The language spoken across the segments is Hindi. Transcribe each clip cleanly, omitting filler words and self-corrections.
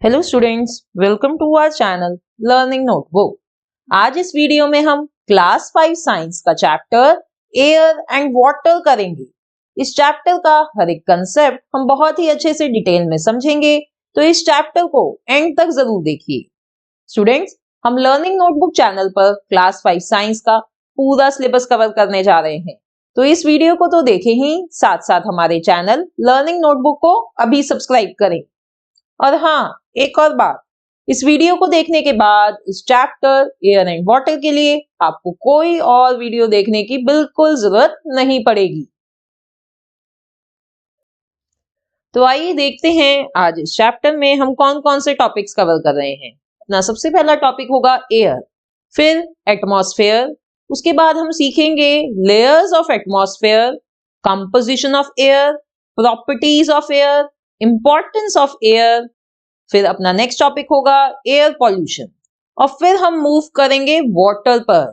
Hello students, welcome to our channel learning notebook. आज इस वीडियो में हम क्लास 5 साइंस का चैप्टर एयर एंड वाटर करेंगे। इस चैप्टर का हर एक कंसेप्ट हम बहुत ही अच्छे से डिटेल में समझेंगे, तो इस चैप्टर को एंड तक जरूर देखिए। स्टूडेंट्स, हम लर्निंग नोटबुक चैनल पर क्लास 5 साइंस का पूरा सिलेबस कवर करने जा रहे हैं, तो इस वीडियो को तो देखें ही, साथ साथ हमारे चैनल लर्निंग नोटबुक को अभी सब्सक्राइब करें। और हाँ, एक और बात, इस वीडियो को देखने के बाद इस चैप्टर एयर एंड वाटर के लिए आपको कोई और वीडियो देखने की बिल्कुल जरूरत नहीं पड़ेगी। तो आइए देखते हैं आज इस चैप्टर में हम कौन कौन से टॉपिक्स कवर कर रहे हैं। अपना सबसे पहला टॉपिक होगा एयर, फिर एटमॉस्फेयर, उसके बाद हम सीखेंगे layers of atmosphere, composition of air, properties of air, importance of air, फिर अपना नेक्स्ट टॉपिक होगा एयर पॉल्यूशन, और फिर हम मूव करेंगे वाटर पर,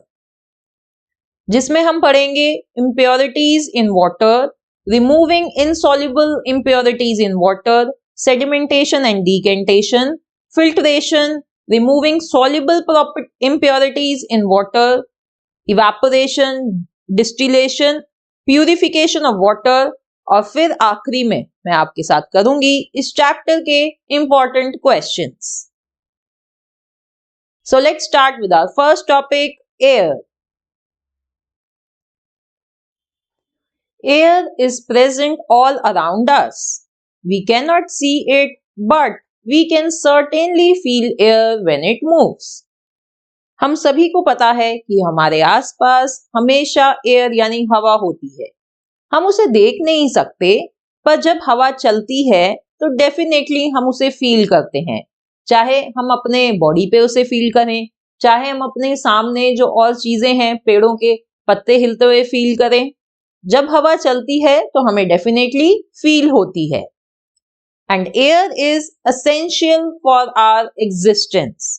जिसमें हम पढ़ेंगे impurities in water, removing insoluble impurities in water, sedimentation and decantation, filtration, removing soluble impurities in water, evaporation, distillation, purification of water, और फिर आखिरी में मैं आपके साथ करूंगी इस चैप्टर के important questions. So let's start with our first topic, air. Air is present all around us. We can not see it, but we can certainly feel air when it moves. हम सभी को पता है कि हमारे आसपास हमेशा एयर यानी हवा होती है। हम उसे देख नहीं सकते, पर जब हवा चलती है तो डेफिनेटली हम उसे फील करते हैं, चाहे हम अपने बॉडी पे उसे फील करें, चाहे हम अपने सामने जो और चीजें हैं, पेड़ों के पत्ते हिलते हुए फील करें। जब हवा चलती है तो हमें डेफिनेटली फील होती है। And air is essential for our existence.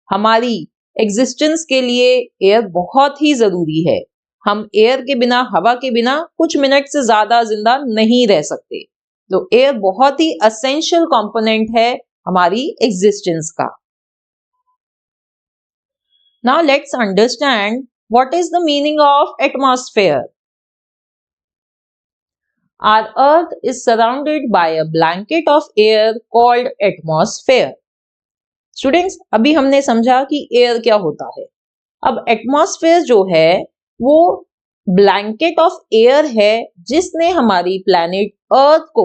हमारी एग्जिस्टेंस के लिए एयर बहुत ही जरूरी है। हम एयर के बिना, हवा के बिना कुछ मिनट से ज्यादा जिंदा नहीं रह सकते। तो एयर बहुत ही एसेंशियल कंपोनेंट है हमारी एग्जिस्टेंस का। Now let's understand what is the meaning of atmosphere. Our earth is surrounded by a blanket of air called atmosphere. Students, अभी हमने समझा कि एयर क्या होता है। अब एटमॉस्फेयर जो है वो ब्लैंकेट ऑफ एयर है, जिसने हमारी प्लैनेट अर्थ को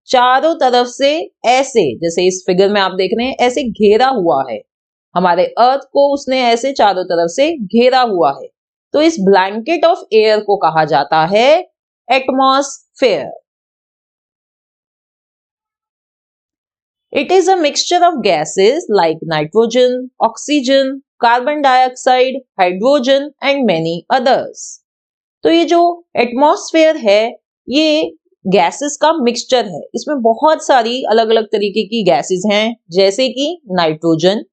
चारों तरफ से ऐसे, जैसे इस फिगर में आप देख रहे हैं, ऐसे घेरा हुआ है। हमारे अर्थ को उसने ऐसे चारों तरफ से घेरा हुआ है। तो इस ब्लैंकेट ऑफ एयर को कहा जाता है atmosphere. It is a mixture of gases like nitrogen, oxygen, carbon dioxide, hydrogen and many others. तो ये जो एटमॉस्फेयर है ये गैसेस का मिक्सचर है। इसमें बहुत सारी अलग अलग तरीके की गैसेस हैं, जैसे कि nitrogen,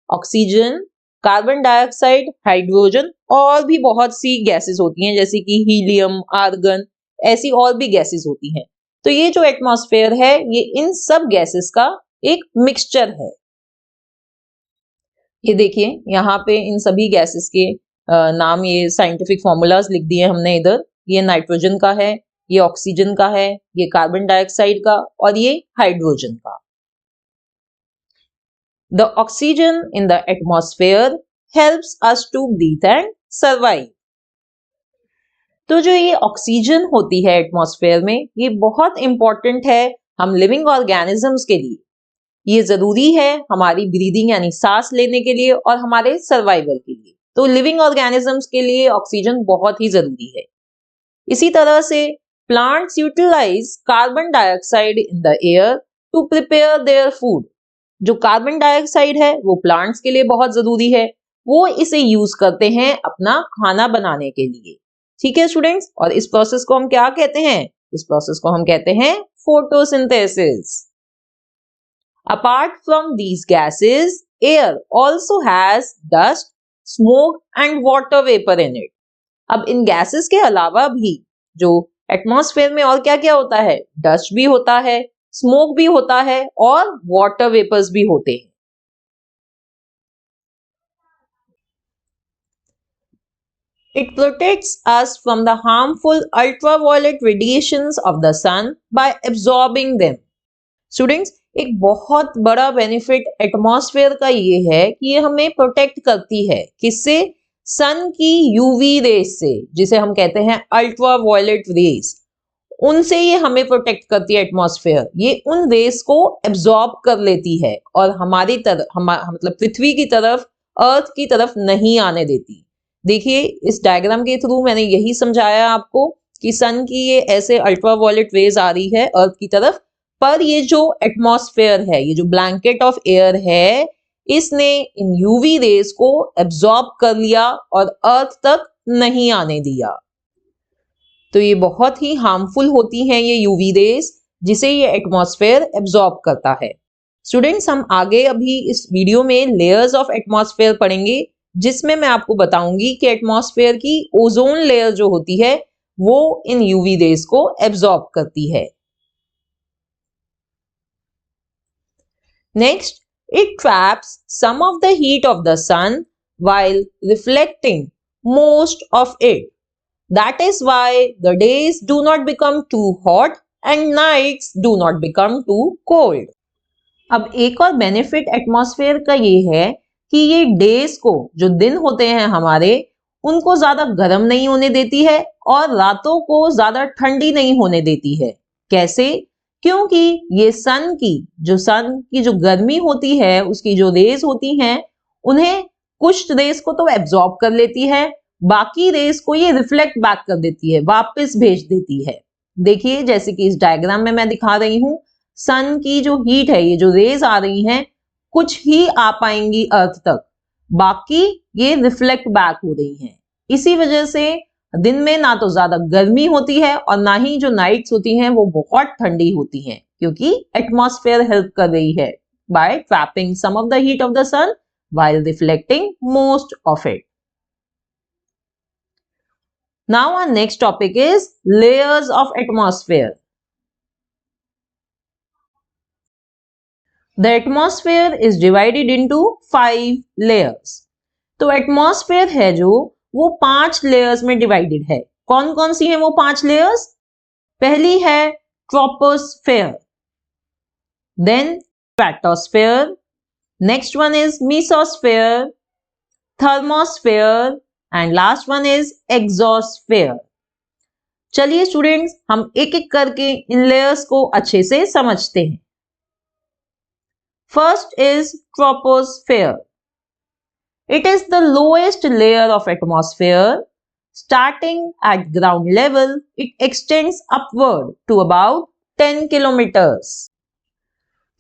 oxygen, carbon dioxide, hydrogen, और भी बहुत सी गैसेस होती हैं, जैसे कि हीलियम, आर्गन, ऐसी और भी गैसेस होती हैं। तो ये जो एटमॉस्फेयर है ये इन सब गैसेस का एक मिक्सचर है। ये देखिए यहाँ पे इन सभी गैसेस के नाम, ये साइंटिफिक फॉर्मूलाज लिख दिए हमने इधर। ये नाइट्रोजन का है, ये ऑक्सीजन का है, ये कार्बन डाइऑक्साइड का, और ये हाइड्रोजन का। The oxygen in the atmosphere helps us to breathe and survive. तो जो ये ऑक्सीजन होती है एटमॉस्फेयर में, ये बहुत इंपॉर्टेंट है हम लिविंग ऑर्गेनिजम्स के लिए। ये जरूरी है हमारी ब्रीदिंग यानी सांस लेने के लिए और हमारे सर्वाइवल के लिए। तो लिविंग ऑर्गेनिजम्स के लिए ऑक्सीजन बहुत ही जरूरी है। इसी तरह से plants utilize carbon dioxide in the air to prepare their food. जो कार्बन डाइऑक्साइड है वो प्लांट्स के लिए बहुत जरूरी है, वो इसे यूज करते हैं अपना खाना बनाने के लिए। ठीक है स्टूडेंट्स, और इस प्रोसेस को हम क्या कहते हैं? इस प्रोसेस को हम कहते हैं photosynthesis. Apart from these gases, air also has dust, smoke and water vapor in it. अब इन गैसेस के अलावा भी जो एटमॉस्फेयर में और क्या क्या होता है? डस्ट भी होता है, स्मोक भी होता है और वाटर वेपर्स भी होते हैं। It protects us from the harmful ultraviolet radiations of the sun by absorbing them. Students, एक बहुत बड़ा बेनिफिट एटमॉस्फेयर का ये है कि ये हमें प्रोटेक्ट करती है। किससे? सन की यूवी रेस से, जिसे हम कहते हैं अल्ट्रावायलेट रेस। उनसे ये हमें प्रोटेक्ट करती है एटमॉस्फेयर। ये उन रेस को एब्जॉर्ब कर लेती है और हमारी तरफ मतलब पृथ्वी की तरफ, अर्थ की तरफ नहीं आने देती। देखिए, इस डायग्राम के थ्रू मैंने यही समझाया आपको कि सन की ये ऐसे अल्ट्रावायलेट रेज आ रही है अर्थ की तरफ, पर ये जो एटमॉस्फेयर है, ये जो ब्लैंकेट ऑफ एयर है, इसने इन यूवी रेज को एब्जॉर्ब कर लिया और अर्थ तक नहीं आने दिया। तो ये बहुत ही हार्मफुल होती हैं ये यूवी रेज, जिसे ये एटमॉस्फेयर एब्जॉर्ब करता है। स्टूडेंट्स, हम आगे अभी इस वीडियो में लेयर्स ऑफ एटमॉस्फेयर पढ़ेंगे, जिसमें मैं आपको बताऊंगी कि एटमॉस्फेयर की ओजोन लेयर जो होती है वो इन यूवी रेज को एब्जॉर्ब करती है। Next, it traps some of the heat of the sun while reflecting most of it. That is why the days do not become too hot and nights do not become too cold. अब एक और बेनिफिट एटमॉस्फेयर का ये है कि ये डेज को, जो दिन होते हैं हमारे, उनको ज्यादा गर्म नहीं होने देती है और रातों को ज्यादा ठंडी नहीं होने देती है। कैसे? क्योंकि ये सन की जो गर्मी होती है, उसकी जो रेज होती हैं, उन्हें कुछ रेज को तो एब्जॉर्ब कर लेती है, बाकी रेज को ये रिफ्लेक्ट बैक कर देती है, वापस भेज देती है। देखिए, जैसे कि इस डायग्राम में मैं दिखा रही हूं, सन की जो हीट है, ये जो रेज आ रही हैं, कुछ ही आ पाएंगी अर्थ तक, बाकी ये रिफ्लेक्ट बैक हो रही हैं। इसी वजह से दिन में ना तो ज्यादा गर्मी होती है और ना ही जो नाइट्स होती हैं वो बहुत ठंडी होती हैं, क्योंकि एटमॉस्फेयर हेल्प कर रही है by trapping some of the heat of the sun while reflecting most of it. Now our next topic is layers of atmosphere. The atmosphere is divided into 5 layers. तो एटमॉस्फेयर है जो, वो 5 लेयर्स में डिवाइडेड है। कौन कौन सी हैं वो 5 लेयर्स? पहली है troposphere, then stratosphere, next one is mesosphere, thermosphere and last one is exosphere. चलिए स्टूडेंट्स, हम एक एक करके इन लेयर्स को अच्छे से समझते हैं। First is troposphere. It is the lowest layer of atmosphere. Starting at ground level, it extends upward to about 10 kilometers.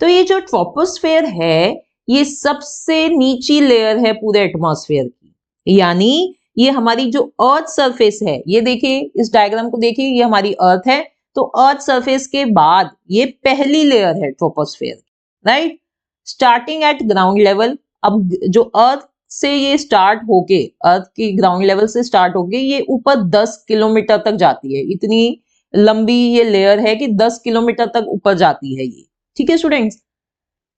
तो ये जो ट्रोपोस्फेयर है, ये सबसे नीची लेयर है पूरे एटमॉस्फेयर की। यानी ये हमारी जो अर्थ सरफेस है, ये देखिए, इस डायग्राम को देखिए, ये हमारी अर्थ है, तो अर्थ सरफेस के बाद ये पहली लेयर है troposphere, right? Starting at ground level, अब जो अर्थ से ये स्टार्ट होके, अर्थ की ग्राउंड लेवल से स्टार्ट होके ये ऊपर 10 किलोमीटर तक जाती है। इतनी लंबी ये लेयर है कि 10 किलोमीटर तक ऊपर जाती है ये, ठीक है students?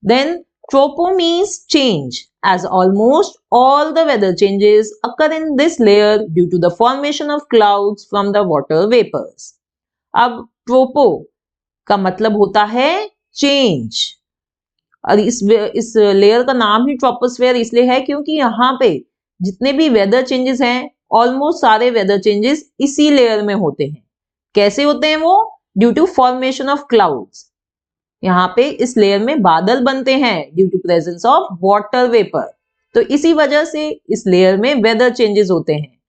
Then tropo means change, as almost all the weather changes occur in this layer due to the formation of clouds from the water vapors. अब ट्रोपो का मतलब होता है चेंज, और इस लेयर का नाम ही ट्रोपोस्फेयर इसलिए है क्योंकि यहाँ पे जितने भी वेदर चेंजेस हैं, ऑलमोस्ट सारे वेदर चेंजेस इसी लेयर में होते हैं। कैसे होते हैं वो? Due to formation of clouds. यहाँ पे इस लेयर में बादल बनते हैं due to presence of water vapour. तो इसी वजह से इस लेयर में वेदर चेंजेस होते हैं,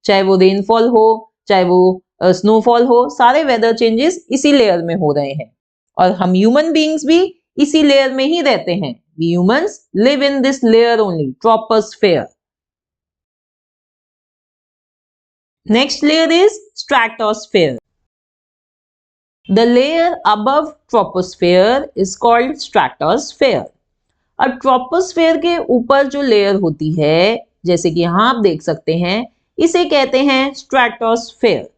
चाहे वो रेनफॉल हो, चाहे वो स्नोफॉल हो, सारे वेदर चेंजेस इसी लेयर में हो रहे हैं। और हम ह्यूमन बीइंग्स भी इसी लेयर में ही रहते हैं। We humans live in this layer only, troposphere. Next layer is stratosphere. The layer above troposphere is called stratosphere. अब ट्रोपोस्फेयर के ऊपर जो लेयर होती है, जैसे कि यहां आप देख सकते हैं, इसे कहते हैं stratosphere.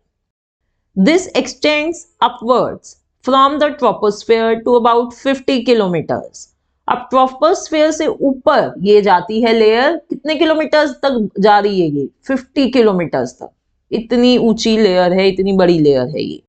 This extends upwards from the troposphere to about 50 kilometres. अब ट्रोपोस्फेयर से ऊपर ये जाती है लेयर, कितने किलोमीटर्स तक जा रही है ये? 50 किलोमीटर्स तक। इतनी ऊंची लेयर है, इतनी बड़ी लेयर है ये।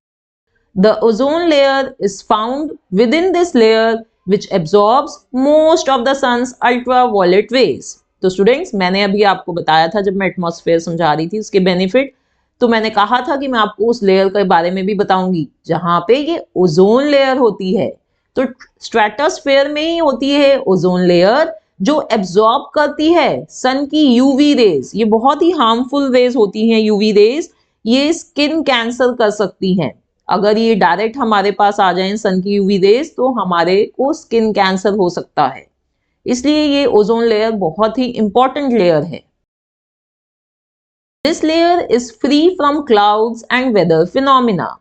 The ozone layer is found within this layer which absorbs most of the sun's ultraviolet rays. तो स्टूडेंट्स, मैंने अभी आपको बताया था जब मैं एटमॉस्फेयर समझा रही थी उसके बेनिफिट, तो मैंने कहा था कि मैं आपको उस लेयर के बारे में भी बताऊंगी जहां पे ये ओजोन लेयर होती है। तो स्ट्रेटोस्फेयर में ही होती है ओजोन लेयर, जो एब्जॉर्ब करती है सन की यूवी रेज। ये बहुत ही हार्मफुल रेज होती हैं यूवी रेज, ये स्किन कैंसर कर सकती हैं। अगर ये डायरेक्ट हमारे पास आ जाए सन की यूवी रेज तो हमारे को स्किन कैंसर हो सकता है। इसलिए ये ओजोन लेयर बहुत ही इंपॉर्टेंट लेयर है। This layer is free from clouds and weather phenomena.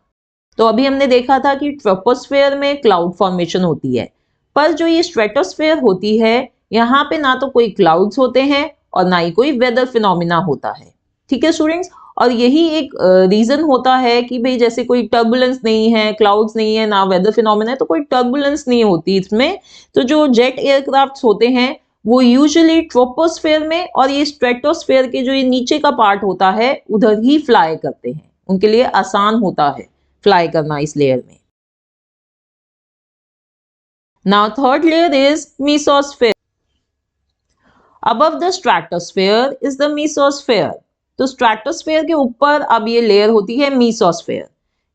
तो अभी हमने देखा था कि ट्रोपोस्फेयर में क्लाउड फॉर्मेशन होती है, पर जो ये स्ट्रेटोस्फेयर होती है यहाँ पे ना तो कोई क्लाउड्स होते हैं और ना ही कोई वेदर फिनोमिना होता है। ठीक है स्टूडेंट्स, और यही एक रीजन होता है कि भाई जैसे कोई टर्बुलेंस नहीं है, क्लाउड्स नहीं है, ना वेदर फिनोमिना है, तो कोई टर्बुलेंस नहीं होती इसमें। तो जो जेट एयरक्राफ्ट होते हैं वो यूजुअली ट्रोपोस्फेयर में और ये स्ट्रेटोस्फेयर के जो ये नीचे का पार्ट होता है उधर ही फ्लाई करते हैं, उनके लिए आसान होता है फ्लाई करना इस लेयर में। Now third layer is mesosphere. Above the stratosphere is the mesosphere. तो स्ट्रेटोस्फेयर के ऊपर अब ये लेयर होती है मेसोस्फेयर।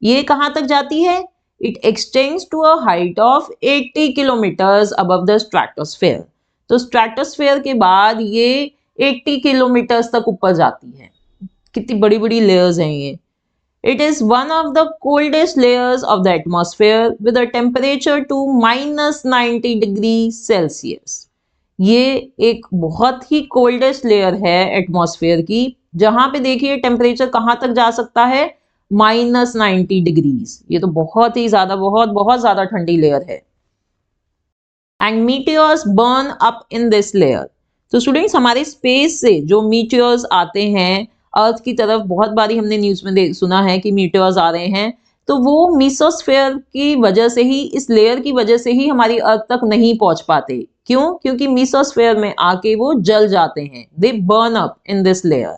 ये कहां तक जाती है? It extends to a height of 80 kilometres above the stratosphere. तो स्ट्रेटोस्फेयर के बाद ये 80 किलोमीटर्स तक ऊपर जाती है। कितनी बड़ी बड़ी लेयर्स हैं ये। It is one of the coldest layers of the atmosphere with a temperature to -90 degrees Celsius. ये एक बहुत ही कोल्डेस्ट लेयर है एटमॉस्फेयर की, जहां पे देखिए टेम्परेचर कहां तक जा सकता है? -90 डिग्रीज। ये तो बहुत ही ज्यादा, बहुत बहुत ज्यादा ठंडी लेयर है। And meteors burn up in this layer. तो स्टूडेंट्स, हमारे स्पेस से जो मीटियोर्स आते हैं अर्थ की तरफ, बहुत बारी हमने न्यूज में सुना है कि मीटियोर्स आ रहे हैं, तो वो मेसोस्फेयर की वजह से ही, इस लेयर की वजह से ही हमारी अर्थ तक नहीं पहुंच पाते। क्यों? क्योंकि मेसोस्फेयर में आके वो जल जाते हैं। They burn up in this layer.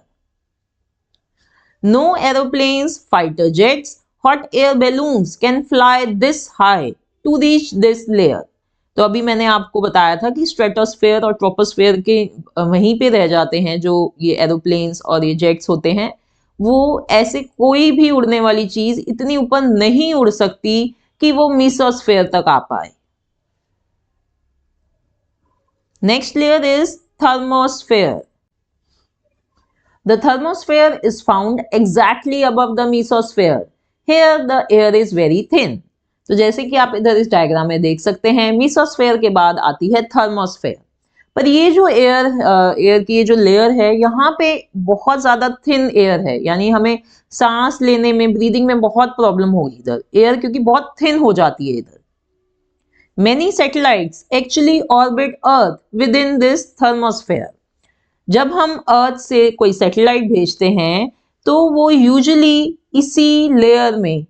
No aeroplanes, fighter jets, hot air balloons can fly this high to reach this layer. तो अभी मैंने आपको बताया था कि स्ट्रेटोस्फेयर और ट्रोपोस्फेयर के वहीं पे रह जाते हैं जो ये एरोप्लेन्स और ये जेट्स होते हैं। वो ऐसे कोई भी उड़ने वाली चीज इतनी ऊपर नहीं उड़ सकती कि वो मेसोस्फेयर तक आ पाए। Next layer is thermosphere. The thermosphere is found exactly above the mesosphere. Here the air is very thin. तो जैसे कि आप इधर इस डायग्राम में देख सकते हैं, मेसोस्फेयर के बाद आती है थर्मोस्फेयर। पर ये जो एयर की ये जो लेयर है, यहाँ पे बहुत ज्यादा थिन एयर है, यानी हमें सांस लेने में, ब्रीदिंग में बहुत प्रॉब्लम होगी इधर एयर, क्योंकि बहुत थिन हो जाती है इधर। Many satellites actually orbit Earth within this thermosphere. जब हम अर्थ से कोई सैटेलाइट भेजते हैं तो वो यूजुअली इसी लेयर में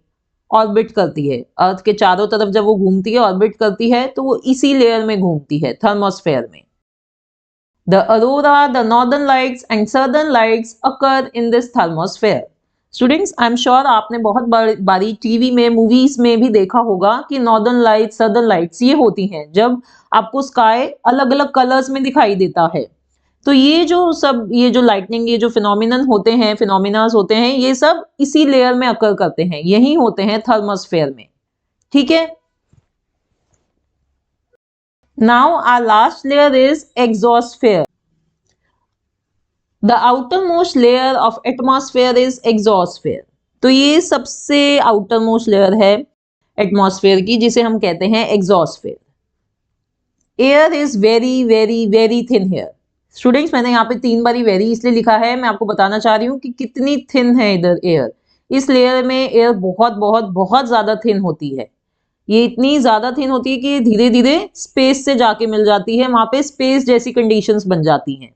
ऑर्बिट करती है। अर्थ के चारों तरफ जब वो घूमती है, ऑर्बिट करती है, तो वो इसी लेयर में घूमती है, थर्मोस्फेयर में। The Arora, the northern lights and southern lights occur in this thermosphere. Students, I am sure आपने बहुत बारी टीवी में, मूवीज में भी देखा होगा कि नॉर्दर्न लाइट्स, सदर्न लाइट्स ये होती हैं जब आपको स्काई अलग अलग कलर्स में दिखाई देता है। तो ये जो लाइटनिंग, ये जो फिनोमिनन होते हैं, फिनोमिनास होते हैं, ये सब इसी लेयर में अकर करते हैं, यही होते हैं थर्मोस्फेयर में। ठीक है। Now our last layer is exosphere. The outer most layer of atmosphere is exosphere. तो ये सबसे आउटर मोस्ट लेयर है एटमॉस्फेयर की, जिसे हम कहते हैं exosphere. Air is very very very thin here. Students, मैंने यहाँ पे 3 बारी वेरी इसलिए लिखा है, मैं आपको बताना चाह रही हूँ कि कितनी थिन है इधर एयर। इस लेयर में एयर बहुत बहुत बहुत ज्यादा थिन होती है। ये इतनी ज्यादा थिन होती है कि धीरे धीरे स्पेस से जाके मिल जाती है, वहां पे स्पेस जैसी कंडीशंस बन जाती हैं।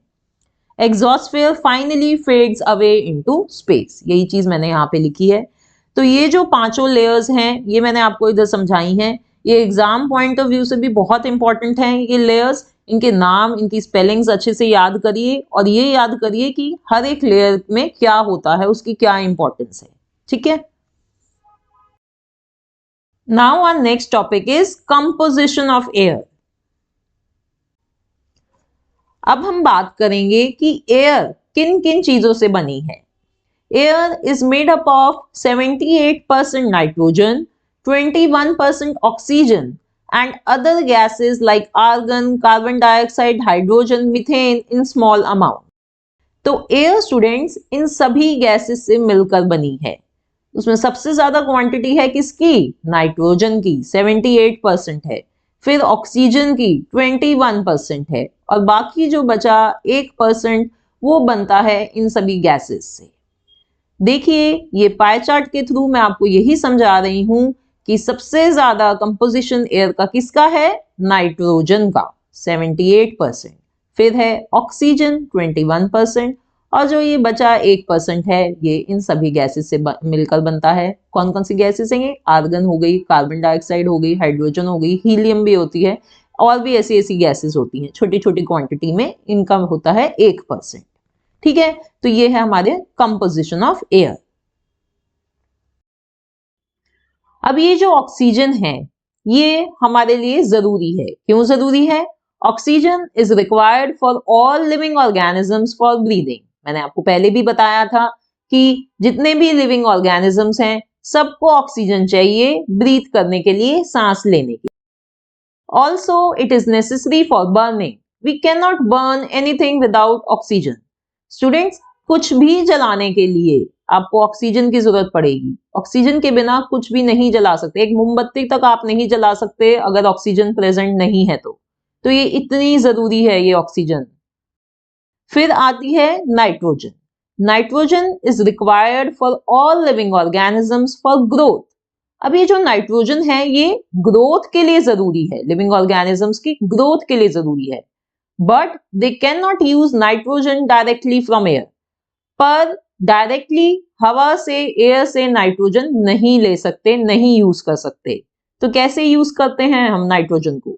Exosphere finally fades away into space, यही चीज मैंने यहाँ पे लिखी है। तो ये जो पांचों लेयर्स हैं ये मैंने आपको इधर समझाई हैं। ये एग्जाम पॉइंट ऑफ व्यू से भी बहुत इंपॉर्टेंट हैं ये लेयर्स। इनके नाम, इनकी स्पेलिंग्स अच्छे से याद करिए और ये याद करिए कि हर एक लेयर में क्या होता है, उसकी क्या इंपॉर्टेंस है। ठीक है। Now our next topic is composition of air. अब हम बात करेंगे कि एयर किन किन चीजों से बनी है। Air is made up of 78% nitrogen, 21% oxygen and other gases like argon, carbon dioxide, hydrogen, methane in small amount. तो एयर स्टूडेंट्स इन सभी गैसेस से मिलकर बनी है। उसमें सबसे ज्यादा क्वांटिटी है किसकी? नाइट्रोजन की 78% है, फिर ऑक्सीजन की 21% है और बाकी जो बचा 1% वो बनता है इन सभी गैसेस से। देखिए ये पाई चार्ट के थ्रू मैं आपको यही समझा रही हूं कि सबसे ज्यादा कंपोजिशन एयर का किसका है? नाइट्रोजन का 78%, फिर है ऑक्सीजन 21% और जो ये बचा 1% है ये इन सभी गैसेस से मिलकर बनता है। कौन कौन सी गैसेस हैं ये? आर्गन हो गई, कार्बन डाइऑक्साइड हो गई, हाइड्रोजन हो गई, हीलियम भी होती है और भी ऐसी ऐसी गैसेस होती हैं। छोटी छोटी क्वांटिटी में इनका होता है 1%। ठीक है, तो ये है हमारे कंपोजिशन ऑफ एयर। अब ये जो ऑक्सीजन है ये हमारे लिए जरूरी है। क्यों जरूरी है? Oxygen is required for all living organisms for breathing. मैंने आपको पहले भी बताया था कि जितने भी लिविंग ऑर्गेनिजम्स हैं सबको ऑक्सीजन चाहिए ब्रीथ करने के लिए, सांस लेने के लिए। Also it is necessary for burning. We can not burn anything without oxygen. Students, कुछ भी जलाने के लिए आपको ऑक्सीजन की जरूरत पड़ेगी। ऑक्सीजन के बिना कुछ भी नहीं जला सकते। एक मोमबत्ती तक आप नहीं जला सकते अगर ऑक्सीजन प्रेजेंट नहीं है तो ये इतनी जरूरी है ये ऑक्सीजन। फिर आती है nitrogen. Nitrogen is required for all living organisms for growth. अब ये जो नाइट्रोजन है ये ग्रोथ के लिए जरूरी है, लिविंग ऑर्गेनिजम्स की ग्रोथ के लिए जरूरी है। But they can not use nitrogen directly from air. पर डायरेक्टली हवा से, एयर से नाइट्रोजन नहीं ले सकते, नहीं यूज कर सकते। तो कैसे यूज करते हैं हम नाइट्रोजन को?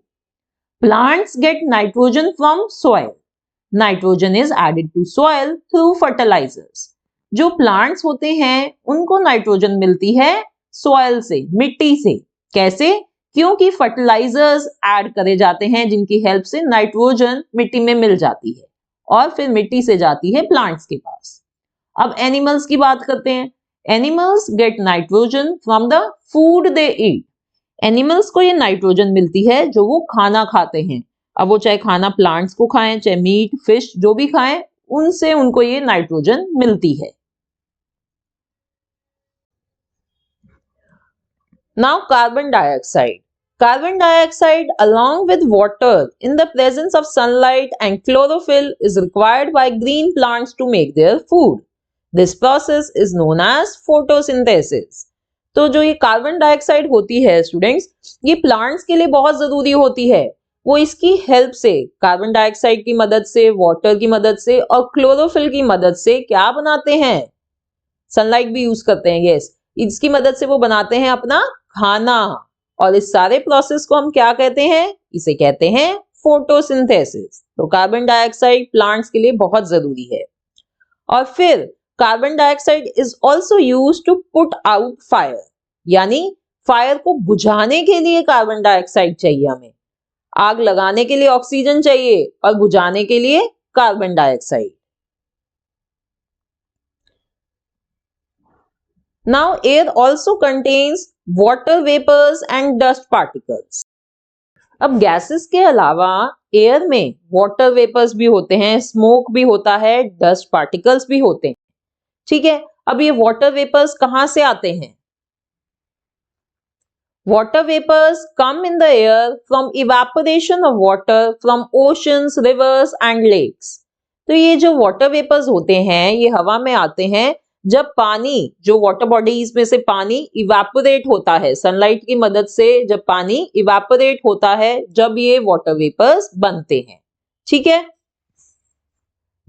Plants get nitrogen from soil. Nitrogen is added to soil through fertilisers. जो प्लांट्स होते हैं उनको नाइट्रोजन मिलती है सॉइल से, मिट्टी से। कैसे? क्योंकि फर्टिलाइजर्स ऐड करे जाते हैं जिनकी हेल्प से नाइट्रोजन मिट्टी में मिल जाती है और फिर मिट्टी से जाती है प्लांट्स के पास। अब एनिमल्स की बात करते हैं। Animals gate nitrogen from the food they eat. Animals को ये नाइट्रोजन मिलती है जो वो खाना खाते हैं। अब वो चाहे खाना प्लांट्स को खाएं, चाहे मीट, फिश जो भी खाएं, उनसे उनको ये नाइट्रोजन मिलती है। Now carbon dioxide. Carbon dioxide along with water in the presence of sunlight and chlorophyll is required by green plants to make their food. This process is known as photosynthesis. तो जो ये कार्बन डाइऑक्साइड होती है स्टूडेंट्स, ये प्लांट्स के लिए बहुत जरूरी होती है। वो इसकी हेल्प से, कार्बन डाइऑक्साइड की मदद से, वाटर की मदद से और क्लोरोफिल की मदद से क्या बनाते हैं? सनलाइट भी यूज करते हैं, यस। इसकी मदद से वो बनाते हैं अपना खाना। और इस सारे प्रोसेस को हम क्या कहते हैं? इसे कहते हैं फोटोसिंथेसिस। तो कार्बन डाइऑक्साइड प्लांट्स के लिए बहुत जरूरी है। और फिर carbon dioxide is also use to put out fire, यानी फायर को बुझाने के लिए कार्बन डाइऑक्साइड चाहिए हमें। आग लगाने के लिए ऑक्सीजन चाहिए और बुझाने के लिए carbon dioxide. Now air also contains water vapors and dust particles. अब गैसेस के अलावा एयर में वाटर वेपर्स भी होते हैं, स्मोक भी होता है, डस्ट पार्टिकल्स भी होते हैं। ठीक है, अब ये वाटर वेपर्स कहां से आते हैं? Water vapors come in the air from evaporation of water from oceans, rivers and lakes. तो ये जो वाटर वेपर्स होते हैं ये हवा में आते हैं जब पानी, जो वाटर बॉडीज में से पानी इवेपोरेट होता है, सनलाइट की मदद से जब पानी इवेपोरेट होता है, जब ये वाटर वेपर्स बनते हैं। ठीक है,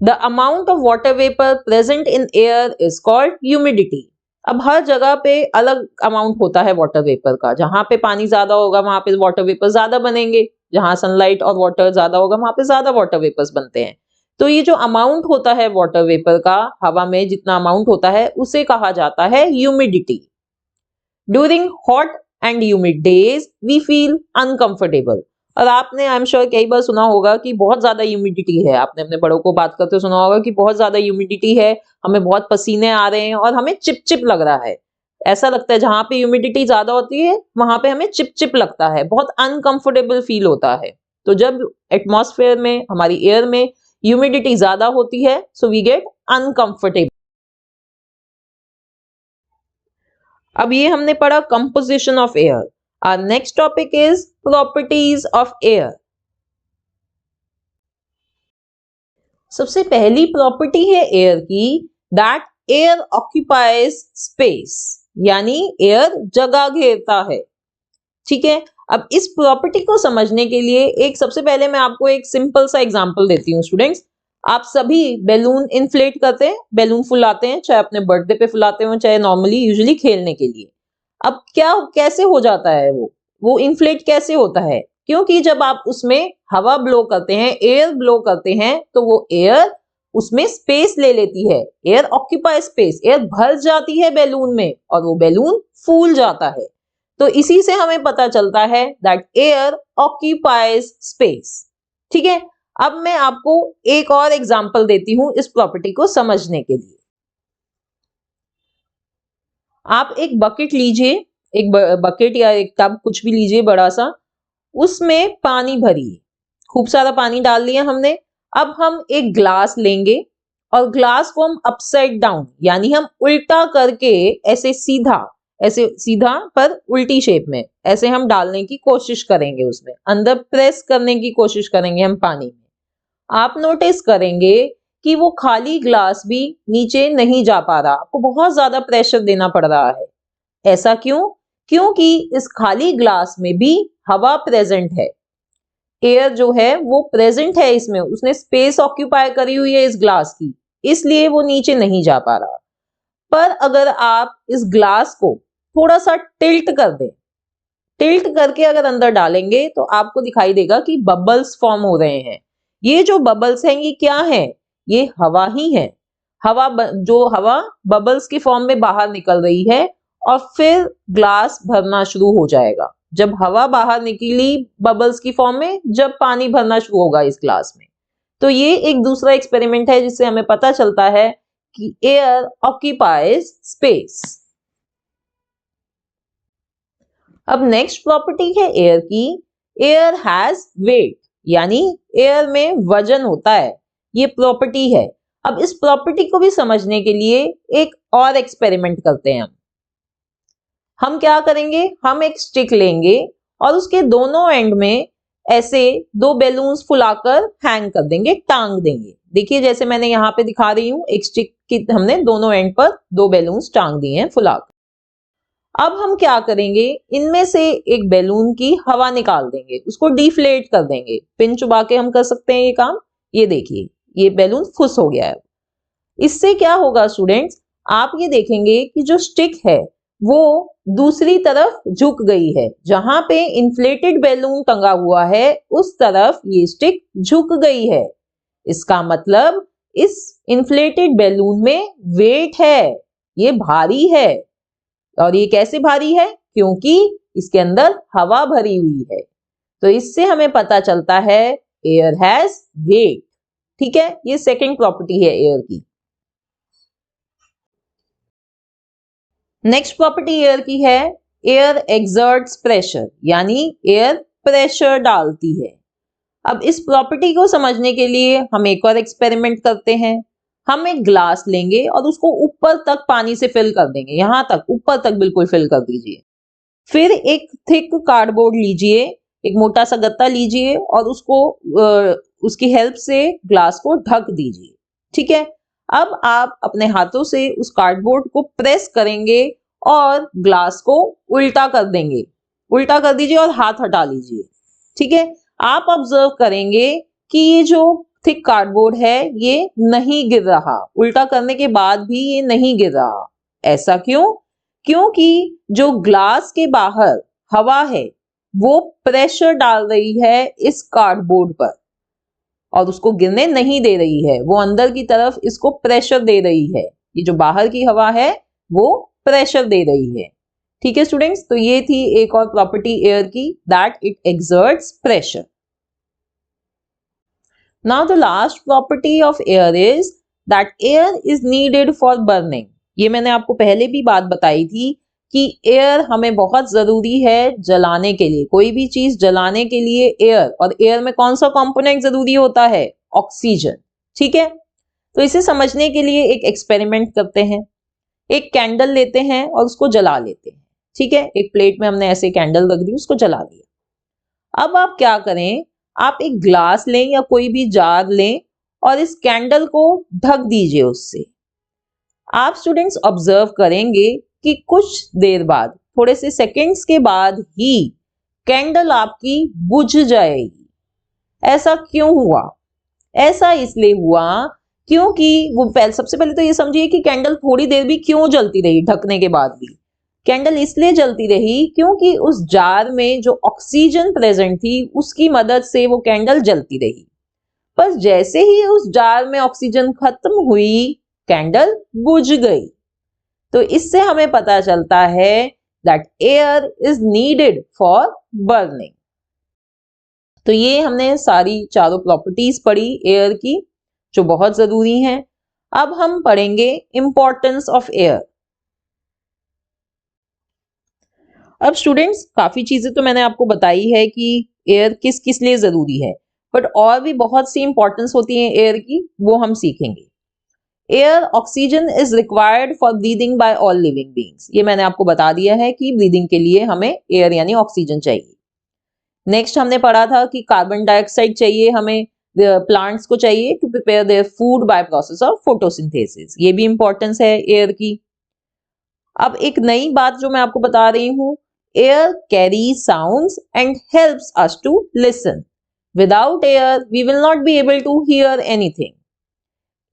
the amount of water vapour present in air is called humidity. अब हर जगह पे अलग अमाउंट होता है वाटर वेपर का। जहां पे पानी ज्यादा होगा वहां पे वाटर वेपर ज्यादा बनेंगे, जहां सनलाइट और वाटर ज्यादा होगा वहां पे ज्यादा वाटर वेपर्स बनते हैं। तो ये जो अमाउंट होता है वाटर वेपर का, हवा में जितना अमाउंट होता है उसे कहा जाता है humidity. During hot and humid days we feel uncomfortable. और आपने आई एम श्योर कई बार सुना होगा कि बहुत ज्यादा ह्यूमिडिटी है। आपने अपने बड़ों को बात करते सुना होगा कि बहुत ज्यादा ह्यूमिडिटी है, हमें बहुत पसीने आ रहे हैं और हमें चिपचिप लग रहा है। ऐसा लगता है जहां पे ह्यूमिडिटी ज्यादा होती है वहां पे हमें चिपचिप लगता है, बहुत अनकंफर्टेबल फील होता है। तो जब एटमॉस्फेयर में, हमारी एयर में ह्यूमिडिटी ज्यादा होती है सो वी गेट अनकंफर्टेबल। अब ये हमने पढ़ा composition of air. Our next topic is properties of air. सबसे पहली प्रॉपर्टी है एयर की, दैट एयर ऑक्यूपाइज स्पेस, यानी एयर जगह घेरता है। ठीक है, अब इस प्रॉपर्टी को समझने के लिए एक सबसे पहले मैं आपको एक सिंपल सा एग्जांपल देती हूँ स्टूडेंट्स। आप सभी बैलून इन्फ्लेट करते हैं, बैलून फुलाते हैं, चाहे अपने बर्थडे पे फुलाते हो चाहे नॉर्मली यूजुअली खेलने के लिए। अब क्या कैसे हो जाता है वो इन्फ्लेट कैसे होता है? क्योंकि जब आप उसमें हवा ब्लो करते हैं, एयर ब्लो करते हैं, तो वो एयर उसमें स्पेस ले लेती है, एयर ऑक्यूपाई स्पेस, एयर भर जाती है बैलून में और वो बैलून फूल जाता है। तो इसी से हमें पता चलता है दैट एयर ऑक्यूपाइज स्पेस। ठीक है, अब मैं आपको एक और एग्जांपल देती हूं इस प्रॉपर्टी को समझने के लिए। आप एक बकेट लीजिए, एक बकेट या एक टब कुछ भी लीजिए बड़ा सा, उसमें पानी भरिए, खूब सारा पानी डाल लिया हमने। अब हम एक ग्लास लेंगे और ग्लास को हम अपसाइड डाउन यानी हम उल्टा करके ऐसे सीधा पर उल्टी शेप में ऐसे हम डालने की कोशिश करेंगे, उसमें अंदर प्रेस करने की कोशिश करेंगे हम पानी में। आप नोटिस करेंगे कि वो खाली ग्लास भी नीचे नहीं जा पा रहा, आपको बहुत ज्यादा प्रेशर देना पड़ रहा है। ऐसा क्यों? क्योंकि इस खाली ग्लास में भी हवा प्रेजेंट है, एयर जो है वो प्रेजेंट है इसमें, उसने स्पेस ऑक्यूपाई करी हुई है इस ग्लास की, इसलिए वो नीचे नहीं जा पा रहा। पर अगर आप इस ग्लास को थोड़ा सा टिल्ट कर दें, टिल्ट करके अगर अंदर डालेंगे तो आपको दिखाई देगा कि बबल्स फॉर्म हो रहे हैं। ये जो बबल्स हैं ये क्या है? ये हवा ही है। जो हवा बबल्स की फॉर्म में बाहर निकल रही है और फिर ग्लास भरना शुरू हो जाएगा। जब हवा बाहर निकली बबल्स की फॉर्म में, जब पानी भरना शुरू होगा इस ग्लास में। तो ये एक दूसरा एक्सपेरिमेंट है जिससे हमें पता चलता है कि एयर ऑक्यूपाइज स्पेस। अब नेक्स्ट प्रॉपर्टी है एयर की, एयर हैज वेट, यानी एयर में वजन होता है, ये प्रॉपर्टी है। अब इस प्रॉपर्टी को भी समझने के लिए एक और एक्सपेरिमेंट करते हैं। हम क्या करेंगे, हम एक स्टिक लेंगे और उसके दोनों एंड में ऐसे दो बैलून्स फुलाकर हैंग कर देंगे, टांग देंगे। देखिए जैसे मैंने यहाँ पे दिखा रही हूँ, एक स्टिक की हमने दोनों एंड पर दो बैलून्स टांग दिए हैं फुलाकर। अब हम क्या करेंगे, इनमें से एक बैलून की हवा निकाल देंगे, उसको डिफ्लेट कर देंगे। पिन चुबा के हम कर सकते हैं ये काम। ये देखिए ये बैलून फुस हो गया है। इससे क्या होगा स्टूडेंट्स, आप ये देखेंगे कि जो स्टिक है वो दूसरी तरफ झुक गई है, जहां पे इन्फ्लेटेड बैलून टंगा हुआ है उस तरफ ये स्टिक झुक गई है। इसका मतलब इस इन्फ्लेटेड बैलून में वेट है, ये भारी है। और ये कैसे भारी है? क्योंकि इसके अंदर हवा भरी हुई है। तो इससे हमें पता चलता है एयर हैज वेट। ठीक है, ये सेकंड प्रॉपर्टी है एयर की। नेक्स्ट प्रॉपर्टी एयर की है, एयर एक्सर्ट्स प्रेशर, यानी एयर प्रेशर डालती है। अब इस प्रॉपर्टी को समझने के लिए हम एक और एक्सपेरिमेंट करते हैं। हम एक ग्लास लेंगे और उसको ऊपर तक पानी से फिल कर देंगे, यहां तक ऊपर तक बिल्कुल फिल कर दीजिए। फिर एक थिक कार्डबोर्ड लीजिए, एक मोटा सा गत्ता लीजिए और उसकी हेल्प से ग्लास को ढक दीजिए। ठीक है, अब आप अपने हाथों से उस कार्डबोर्ड को प्रेस करेंगे और ग्लास को उल्टा कर देंगे, उल्टा कर दीजिए और हाथ हटा लीजिए। ठीक है, आप ऑब्जर्व करेंगे कि ये जो थिक कार्डबोर्ड है ये नहीं गिर रहा, उल्टा करने के बाद भी ये नहीं गिर रहा। ऐसा क्यों? क्योंकि जो ग्लास के बाहर हवा है वो प्रेशर डाल रही है इस कार्डबोर्ड पर और उसको गिरने नहीं दे रही है, वो अंदर की तरफ इसको प्रेशर दे रही है। ये जो बाहर की हवा है वो प्रेशर दे रही है। ठीक है स्टूडेंट्स, तो ये थी एक और प्रॉपर्टी एयर की, that it exerts pressure. Now the last property of air is that air is needed for burning. ये मैंने आपको पहले भी बात बताई थी कि एयर हमें बहुत जरूरी है जलाने के लिए। कोई भी चीज जलाने के लिए एयर, और एयर में कौन सा कंपोनेंट जरूरी होता है? ऑक्सीजन। ठीक है, तो इसे समझने के लिए एक एक्सपेरिमेंट करते हैं। एक कैंडल लेते हैं और उसको जला लेते हैं। ठीक है, एक प्लेट में हमने ऐसे कैंडल रख दी, उसको जला लिया। अब आप क्या करें, आप एक ग्लास लें या कोई भी जार लें और इस कैंडल को ढक दीजिए उससे। आप स्टूडेंट्स ऑब्जर्व करेंगे कि कुछ देर बाद, थोड़े से सेकंड्स के बाद ही कैंडल आपकी बुझ जाएगी। ऐसा क्यों हुआ? ऐसा इसलिए हुआ क्योंकि वो सबसे पहले तो ये समझिए कि कैंडल थोड़ी देर भी क्यों जलती रही ढकने के बाद भी। कैंडल इसलिए जलती रही क्योंकि उस जार में जो ऑक्सीजन प्रेजेंट थी उसकी मदद से वो कैंडल जलती रही। पर जैसे ही उस जार में ऑक्सीजन खत्म हुई, कैंडल बुझ गई। तो इससे हमें पता चलता है that air is needed for burning. तो ये हमने सारी चारों प्रॉपर्टीज पढ़ी एयर की जो बहुत जरूरी हैं। अब हम पढ़ेंगे इंपॉर्टेंस ऑफ एयर। अब स्टूडेंट्स काफी चीजें तो मैंने आपको बताई है कि एयर किस किस लिए जरूरी है, बट और भी बहुत सी इंपॉर्टेंस होती है एयर की, वो हम सीखेंगे। Air oxygen is required for breathing by all living beings. ये मैंने आपको बता दिया है कि ब्रीदिंग के लिए हमें एयर यानी ऑक्सीजन चाहिए। नेक्स्ट हमने पढ़ा था कि कार्बन डाइऑक्साइड चाहिए हमें, प्लांट्स को चाहिए to prepare their food by process of photosynthesis. ये भी इंपॉर्टेंस है एयर की। अब एक नई बात जो मैं आपको बता रही हूं, air carries sounds and helps us to listen. Without air we will not be able to hear anything.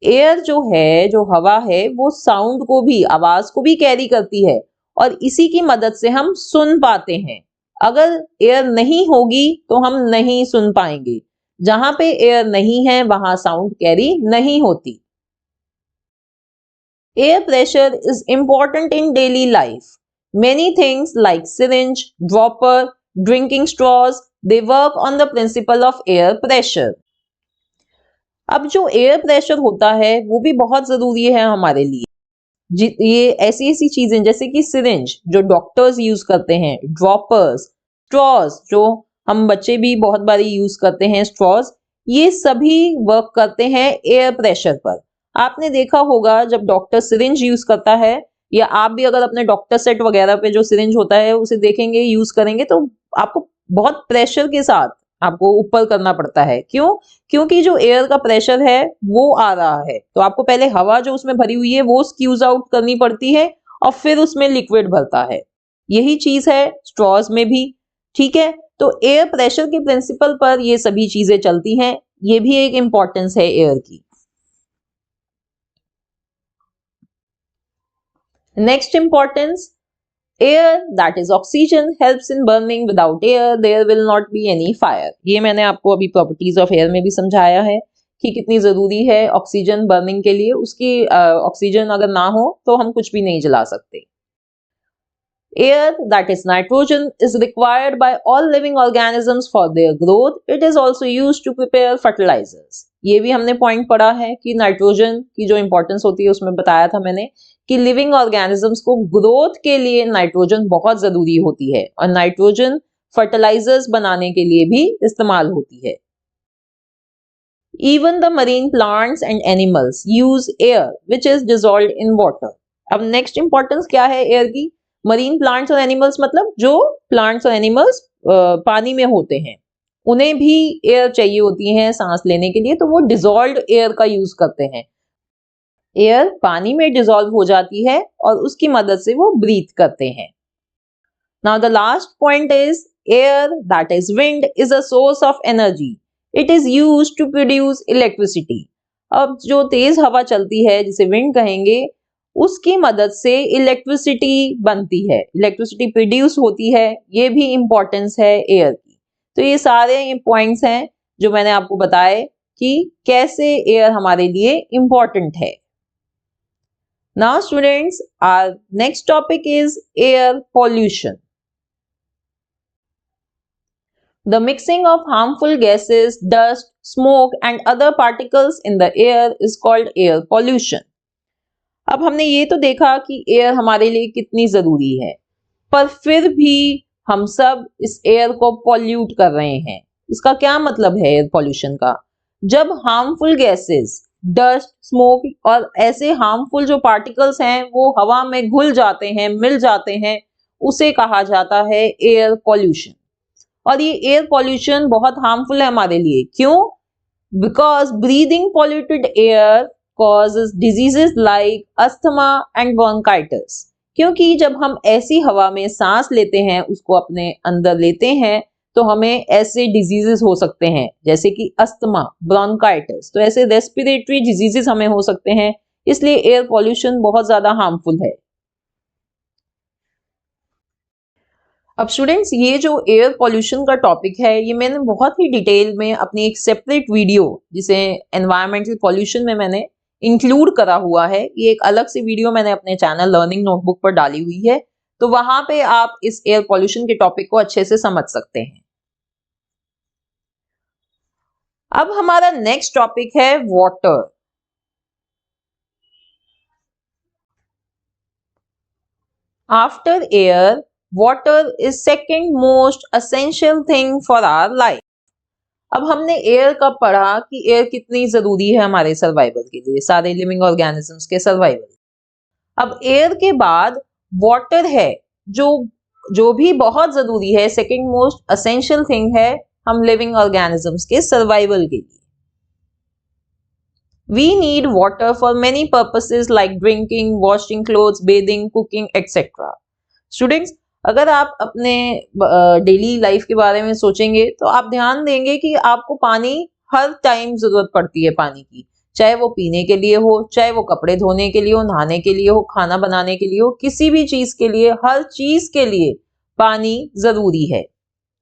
Air जो है, जो हवा है, वो साउंड को भी, आवाज को भी कैरी करती है और इसी की मदद से हम सुन पाते हैं। अगर एयर नहीं होगी तो हम नहीं सुन पाएंगे। जहां पे एयर नहीं है वहां साउंड कैरी नहीं होती। Air pressure is important in daily life. Many things like syringe, dropper, drinking straws, they work on the principle of air pressure. अब जो एयर प्रेशर होता है वो भी बहुत जरूरी है हमारे लिए। ये ऐसी ऐसी चीजें जैसे कि सिरिंज जो डॉक्टर्स यूज करते हैं, ड्रॉपर्स, स्ट्रॉज जो हम बच्चे भी बहुत बारी यूज करते हैं स्ट्रॉज, ये सभी वर्क करते हैं एयर प्रेशर पर। आपने देखा होगा जब डॉक्टर सिरिंज यूज करता है, या आप भी अगर अपने डॉक्टर सेट वगैरह पे जो सिरिंज होता है उसे देखेंगे, यूज करेंगे, तो आपको बहुत प्रेशर के साथ आपको ऊपर करना पड़ता है। क्यों? क्योंकि जो एयर का प्रेशर है वो आ रहा है, तो आपको पहले हवा जो उसमें भरी हुई है वो स्क्यूज आउट करनी पड़ती है और फिर उसमें लिक्विड भरता है। यही चीज है स्ट्रॉज में भी। ठीक है, तो एयर प्रेशर के प्रिंसिपल पर ये सभी चीजें चलती हैं। ये भी एक इंपॉर्टेंस है एयर की। Next importance, air that is oxygen helps in burning. Without air there will not be any fire. ये मैंने आपको अभी properties of air में भी समझाया है कि कितनी जरूरी है ऑक्सीजन बर्निंग के लिए। उसकी ऑक्सीजन अगर ना हो तो हम कुछ भी नहीं जला सकते। Air that is nitrogen is required by all living organisms for their growth. It is also used to prepare fertilizers. ये भी हमने पॉइंट पढ़ा है कि नाइट्रोजन की जो इंपॉर्टेंस होती है उसमें बताया था मैंने कि लिविंग ऑर्गेनिजम्स को ग्रोथ के लिए नाइट्रोजन बहुत जरूरी होती है और नाइट्रोजन फर्टिलाइजर्स बनाने के लिए भी इस्तेमाल होती है। Even the marine plants and animals use air which is dissolved in water. अब नेक्स्ट इंपॉर्टेंस क्या है एयर की? मरीन प्लांट्स और एनिमल्स मतलब जो प्लांट्स और एनिमल्स पानी में होते हैं, उन्हें भी एयर चाहिए होती है सांस लेने के लिए, तो वो डिसॉल्व्ड एयर का यूज करते हैं। एयर पानी में डिसॉल्व हो जाती है और उसकी मदद से वो ब्रीथ करते हैं। Now the last point is air that is wind is a source of energy. It is use to produce electricity. अब जो तेज हवा चलती है जिसे विंड कहेंगे, उसकी मदद से इलेक्ट्रिसिटी बनती है, इलेक्ट्रिसिटी प्रोड्यूस होती है। ये भी इंपॉर्टेंस है एयर की। तो ये सारे पॉइंट्स हैं जो मैंने आपको बताए कि कैसे एयर हमारे लिए इंपॉर्टेंट है। Now students, our next topic is air pollution. The mixing of harmful gases, dust, smoke and other particles in the air is called air pollution. अब हमने ये तो देखा कि एयर हमारे लिए कितनी जरूरी है, पर फिर भी हम सब इस एयर को पॉल्यूट कर रहे हैं। इसका क्या मतलब है एयर पॉल्यूशन का? जब हार्मफुल गैसेस, डस्ट, स्मोक और ऐसे हार्मफुल जो पार्टिकल्स हैं वो हवा में घुल जाते हैं, मिल जाते हैं, उसे कहा जाता है एयर पॉल्यूशन। और ये एयर पॉल्यूशन बहुत हार्मफुल है हमारे लिए। क्यों? Because breathing polluted air causes diseases like asthma and bronchitis। क्योंकि जब हम ऐसी हवा में सांस लेते हैं, उसको अपने अंदर लेते हैं, तो हमें ऐसे डिजीजेस हो सकते हैं जैसे कि अस्थमा, ब्रोंकाइटिस। तो ऐसे रेस्पिरेटरी डिजीजेस हमें हो सकते हैं, इसलिए एयर पॉल्यूशन बहुत ज्यादा हार्मफुल है। अब स्टूडेंट्स, ये जो एयर पॉल्यूशन का टॉपिक है, ये मैंने बहुत ही डिटेल में अपनी एक सेपरेट वीडियो जिसे एनवायरमेंटल पॉल्यूशन में मैंने इंक्लूड करा हुआ है, ये एक अलग से वीडियो मैंने अपने चैनल लर्निंग नोटबुक पर डाली हुई है। तो वहां पे आप इस एयर पॉल्यूशन के टॉपिक को अच्छे से समझ सकते हैं। अब हमारा नेक्स्ट टॉपिक है water. After air, water is second most essential thing for our life. अब हमने एयर का पढ़ा कि एयर कितनी जरूरी है हमारे सर्वाइवल के लिए, सारे लिविंग ऑर्गेनिजम्स के सर्वाइवल। अब एयर के बाद वाटर है जो भी बहुत जरूरी है, सेकेंड मोस्ट असेंशियल थिंग है हम लिविंग ऑर्गेनिजम्स के सर्वाइवल के लिए। We need water for many purposes like drinking, washing clothes, bathing, cooking, etc. Students, अगर आप अपने डेली लाइफ के बारे में सोचेंगे तो आप ध्यान देंगे कि आपको पानी हर टाइम जरूरत पड़ती है पानी की, चाहे वो पीने के लिए हो, चाहे वो कपड़े धोने के लिए हो, नहाने के लिए हो, खाना बनाने के लिए हो, किसी भी चीज के लिए, हर चीज के लिए पानी जरूरी है।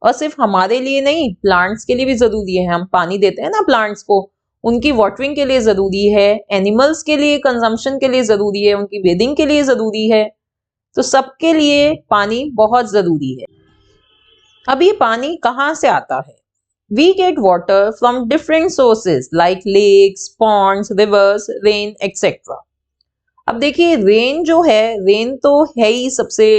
और सिर्फ हमारे लिए नहीं, प्लांट्स के लिए भी जरूरी है। हम पानी देते हैं ना प्लांट्स को, उनकी वाटरिंग के लिए जरूरी है, एनिमल्स के लिए कंजम्पशन के लिए जरूरी है, उनकी बेदिंग के लिए जरूरी है। तो सबके लिए पानी बहुत जरूरी है। अब ये पानी कहाँ से आता है? We get water from different sources like lakes, ponds, rivers, rain, etc. अब देखिए, रेन जो है, रेन तो है ही सबसे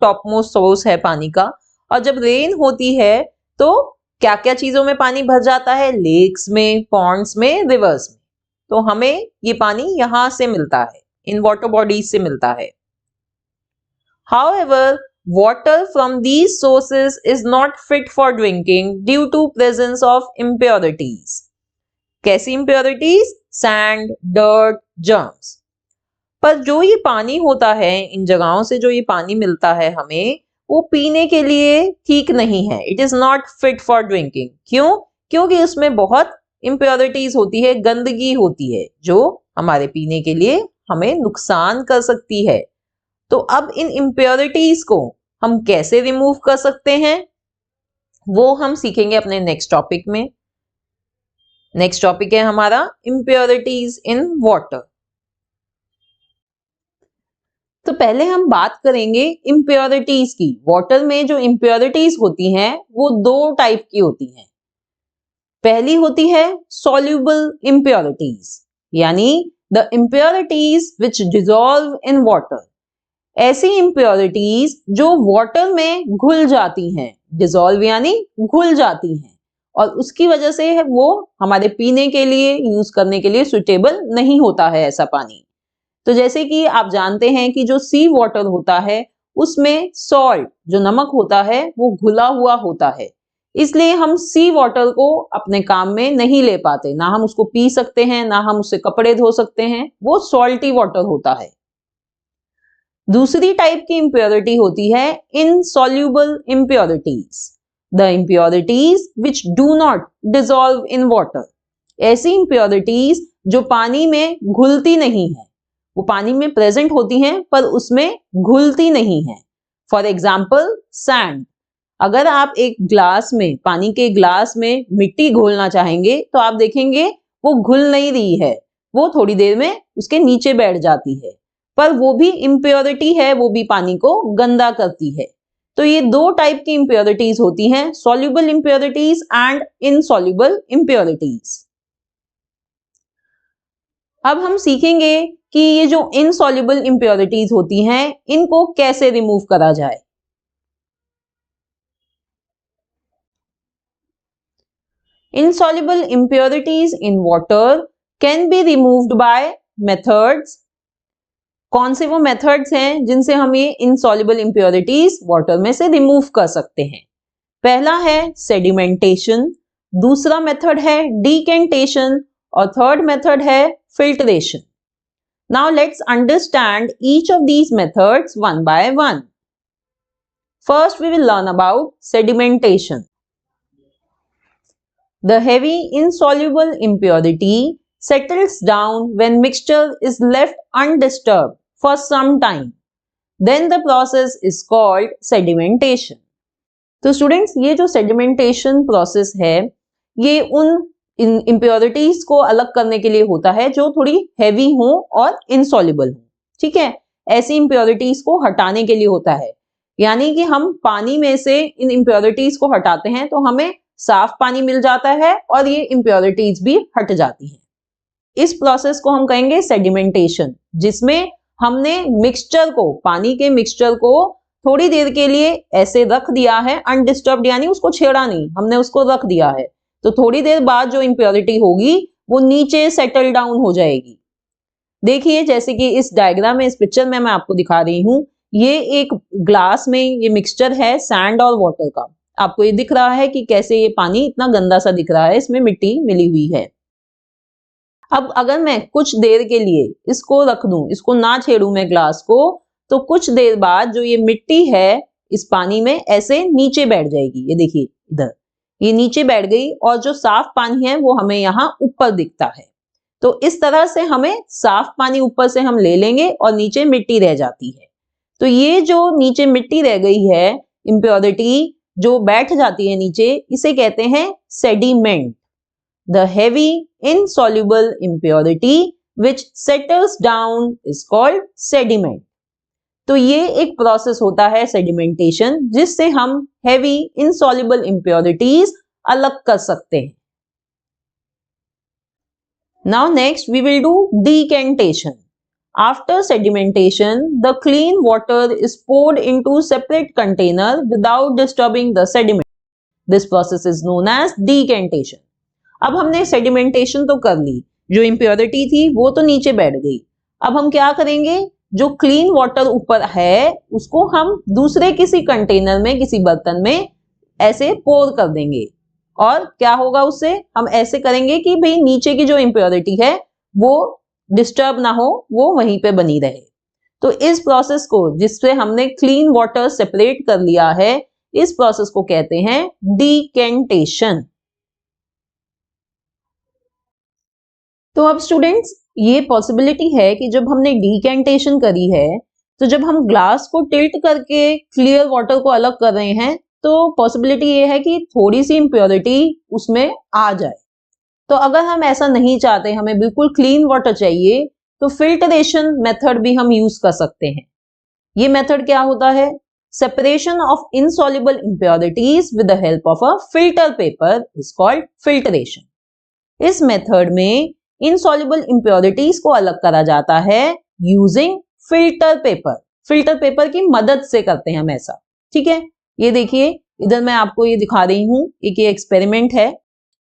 टॉप मोस्ट सोर्स है पानी का। और जब रेन होती है तो क्या क्या चीजों में पानी भर जाता है? लेक्स में, पॉन्ड्स में, रिवर्स में। तो हमें ये पानी यहां से मिलता है, इन वाटर बॉडीज से मिलता है। However, water from these sources is not fit for drinking due to presence of impurities. कैसी impurities? Sand, dirt, germs. पर जो ये पानी होता है, इन जगहों से जो ये पानी मिलता है हमें, वो पीने के लिए ठीक नहीं है। It is not fit for drinking. क्यों? क्योंकि उसमें बहुत इम्प्योरिटीज होती है, गंदगी होती है, जो हमारे पीने के लिए हमें नुकसान कर सकती है। तो अब इन इम्प्योरिटीज को हम कैसे रिमूव कर सकते हैं, वो हम सीखेंगे अपने नेक्स्ट टॉपिक में। नेक्स्ट टॉपिक है हमारा इम्प्योरिटीज इन वाटर। तो पहले हम बात करेंगे इम्प्योरिटीज की। वाटर में जो इम्प्योरिटीज होती हैं वो दो टाइप की होती हैं। पहली होती है सॉल्युबल इम्प्योरिटीज, यानी the impurities which dissolve in water. ऐसी इम्प्योरिटीज जो वाटर में घुल जाती हैं, डिसॉल्व यानी घुल जाती हैं, और उसकी वजह से वो हमारे पीने के लिए, यूज करने के लिए सुटेबल नहीं होता है ऐसा पानी। तो जैसे कि आप जानते हैं कि जो सी वाटर होता है उसमें सॉल्ट, जो नमक होता है, वो घुला हुआ होता है। इसलिए हम सी वाटर को अपने काम में नहीं ले पाते, ना हम उसको पी सकते हैं, ना हम उससे कपड़े धो सकते हैं, वो सॉल्टी वाटर होता है। दूसरी टाइप की इम्प्योरिटी होती है insoluble impurities, the impurities which do not dissolve in water. ऐसी इम्प्योरिटीज जो पानी में घुलती नहीं है, वो पानी में प्रेजेंट होती हैं पर उसमें घुलती नहीं है। फॉर एग्जाम्पल सैंड, अगर आप एक ग्लास में, पानी के ग्लास में मिट्टी घोलना चाहेंगे तो आप देखेंगे वो घुल नहीं रही है, वो थोड़ी देर में उसके नीचे बैठ जाती है, पर वो भी इम्प्योरिटी है, वो भी पानी को गंदा करती है। तो ये दो टाइप की इम्प्योरिटीज होती हैं, soluble impurities and insoluble impurities. अब हम सीखेंगे कि ये जो इनसॉल्युबल इम्प्योरिटीज होती हैं इनको कैसे रिमूव करा जाए। Insoluble impurities in water can be removed by methods। कौन से वो मेथड्स हैं जिनसे हम ये इनसॉल्युबल इम्प्योरिटीज वाटर में से रिमूव कर सकते हैं? पहला है सेडिमेंटेशन, दूसरा मेथड है डीकेंटेशन और थर्ड मेथड है filtration. Now let's understand each of these methods one by one. First we will learn about sedimentation. The heavy insoluble impurity settles down when mixture is left undisturbed for some time. Then the process is called sedimentation. तो स्टूडेंट्स, ये जो सेडिमेंटेशन प्रोसेस है ये उन इम्प्योरिटीज को अलग करने के लिए होता है जो थोड़ी हैवी हो और इनसॉल्युबल हो। ठीक है, ऐसी इम्प्योरिटीज को हटाने के लिए होता है। यानी कि हम पानी में से इन इम्प्योरिटीज को हटाते हैं तो हमें साफ पानी मिल जाता है और ये इम्प्योरिटीज भी हट जाती हैं। इस प्रोसेस को हम कहेंगे सेडिमेंटेशन, जिसमें हमने मिक्सचर को, पानी के मिक्सचर को थोड़ी देर के लिए ऐसे रख दिया है अनडिस्टर्ब्ड, यानी उसको छेड़ा नहीं, हमने उसको रख दिया है। तो थोड़ी देर बाद जो इम्प्योरिटी होगी वो नीचे सेटल डाउन हो जाएगी। देखिए, जैसे कि इस डायग्राम में, इस पिक्चर में मैं आपको दिखा रही हूँ, ये एक ग्लास में ये मिक्सचर है सैंड और वाटर का। आपको ये दिख रहा है कि कैसे ये पानी इतना गंदा सा दिख रहा है, इसमें मिट्टी मिली हुई है। अब अगर मैं कुछ देर के लिए इसको रख दूं, इसको ना छेड़ूं मैं ग्लास को, तो कुछ देर बाद जो ये मिट्टी है इस पानी में ऐसे नीचे बैठ जाएगी। ये देखिए इधर, ये नीचे बैठ गई और जो साफ पानी है वो हमें यहाँ ऊपर दिखता है। तो इस तरह से हमें साफ पानी ऊपर से हम ले लेंगे और नीचे मिट्टी रह जाती है। तो ये जो नीचे मिट्टी रह गई है, इम्प्योरिटी जो बैठ जाती है नीचे, इसे कहते हैं sediment. The heavy insoluble impurity which settles down is called sediment. तो ये एक प्रोसेस होता है सेडिमेंटेशन, जिससे हम हेवी इनसॉल्युबल इम्प्योरिटीज अलग कर सकते हैं। Now next we will do decantation. After sedimentation, the clean water is poured into separate container without disturbing the sediment. This process is known as decantation. अब हमने sedimentation तो कर ली, जो impurity थी वो तो नीचे बैठ गई। अब हम क्या करेंगे, जो clean water ऊपर है उसको हम दूसरे किसी कंटेनर में, किसी बर्तन में ऐसे पोर कर देंगे। और क्या होगा उससे, हम ऐसे करेंगे कि भाई नीचे की जो impurity है वो डिस्टर्ब ना हो, वो वहीं पे बनी रहे। तो इस प्रोसेस को, जिससे हमने क्लीन वाटर सेपरेट कर लिया है, इस प्रोसेस को कहते हैं डीकेंटेशन। तो अब स्टूडेंट्स, ये पॉसिबिलिटी है कि जब हमने डीकेंटेशन करी है, तो जब हम ग्लास को टिल्ट करके क्लियर वाटर को अलग कर रहे हैं, तो पॉसिबिलिटी ये है कि थोड़ी सी इम्प्योरिटी उसमें आ जाए। तो अगर हम ऐसा नहीं चाहते, हमें बिल्कुल क्लीन वाटर चाहिए, तो फिल्ट्रेशन मेथड भी हम यूज कर सकते हैं। ये मेथड क्या होता है, separation of insoluble impurities with the help of a filter paper is called filtration. इस मेथड में इनसॉल्युबल इम्प्योरिटीज को अलग करा जाता है using filter paper. Filter paper की मदद से करते हैं हम ऐसा। ठीक है, ये देखिए इधर मैं आपको ये दिखा रही हूँ, एक ये एक्सपेरिमेंट है।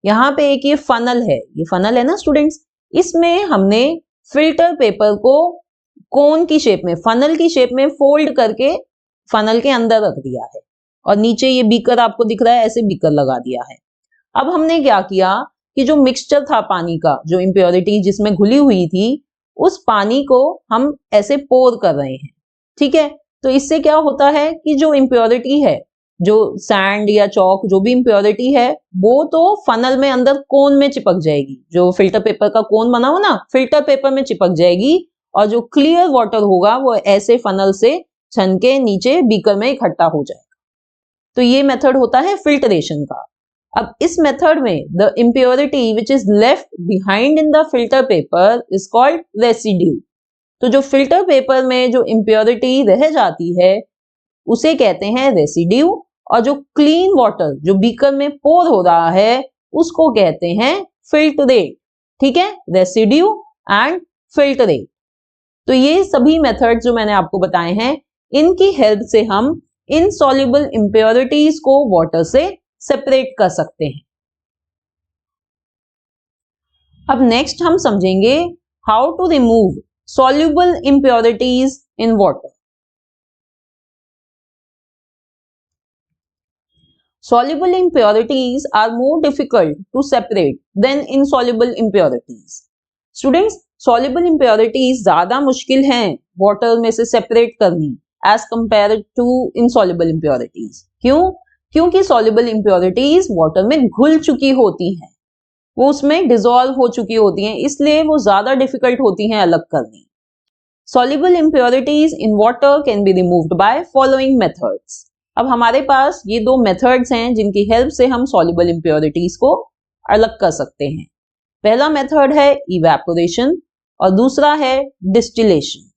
यहाँ पे एक ये फनल है, ये फनल है ना स्टूडेंट्स, इसमें हमने फिल्टर पेपर को कोन की शेप में, फनल की शेप में फोल्ड करके फनल के अंदर रख दिया है और नीचे ये बीकर आपको दिख रहा है, ऐसे बीकर लगा दिया है। अब हमने क्या किया कि जो मिक्सचर था पानी का, जो इम्प्योरिटी जिसमें घुली हुई थी, उस पानी को हम ऐसे पोर कर रहे हैं। ठीक है, तो इससे क्या होता है कि जो इम्प्योरिटी है, जो सैंड या चौक, जो भी इम्प्योरिटी है, वो तो फनल में अंदर कोन में चिपक जाएगी। जो फिल्टर पेपर का कोन बना हो ना, फिल्टर पेपर में चिपक जाएगी और जो क्लियर वाटर होगा वो ऐसे फनल से छन के नीचे बीकर में इकट्ठा हो जाएगा। तो ये मेथड होता है फिल्टरेशन का। अब इस मेथड में the impurity which is left behind in the filter paper is called residue. तो जो फिल्टर पेपर में जो इम्प्योरिटी रह जाती है उसे कहते हैं रेसिड्यू, और जो क्लीन वाटर जो बीकर में पोर हो रहा है उसको कहते हैं फिल्टरेट। ठीक है, रेसिड्यू एंड फिल्टरेट। तो ये सभी मेथड जो मैंने आपको बताए हैं, इनकी हेल्प से हम इनसॉल्युबल इम्प्योरिटीज को वाटर से सेपरेट कर सकते हैं। अब नेक्स्ट हम समझेंगे how to remove soluble impurities in water. Soluble impurities are more difficult to separate than insoluble impurities. Students, soluble impurities ज्यादा मुश्किल हैं वाटर में से सेपरेट करनी as compared to insoluble impurities. क्यों? क्योंकि soluble impurities वाटर में घुल चुकी होती हैं, वो उसमें डिसॉल्व हो चुकी होती हैं, इसलिए वो ज्यादा डिफिकल्ट होती हैं अलग करनी। Soluble impurities in water can be removed by following methods. अब हमारे पास ये दो मेथड्स हैं जिनकी हेल्प से हम सॉल्युबल इम्प्योरिटीज को अलग कर सकते हैं। पहला मेथड है इवेपोरेशन और दूसरा है डिस्टिलेशन।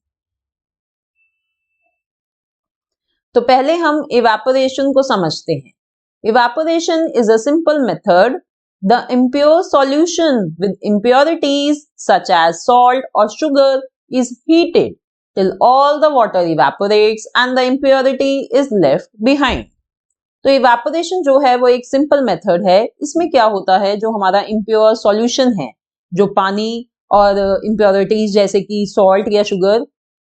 तो पहले हम इवेपोरेशन को समझते हैं। Evaporation is a simple method. The impure solution with impurities such as salt और sugar is heated till all the water evaporates and the impurity is left behind. तो evaporation जो है वो एक simple method है। इसमें क्या होता है, जो हमारा impure solution है, जो पानी और impurities जैसे कि salt या sugar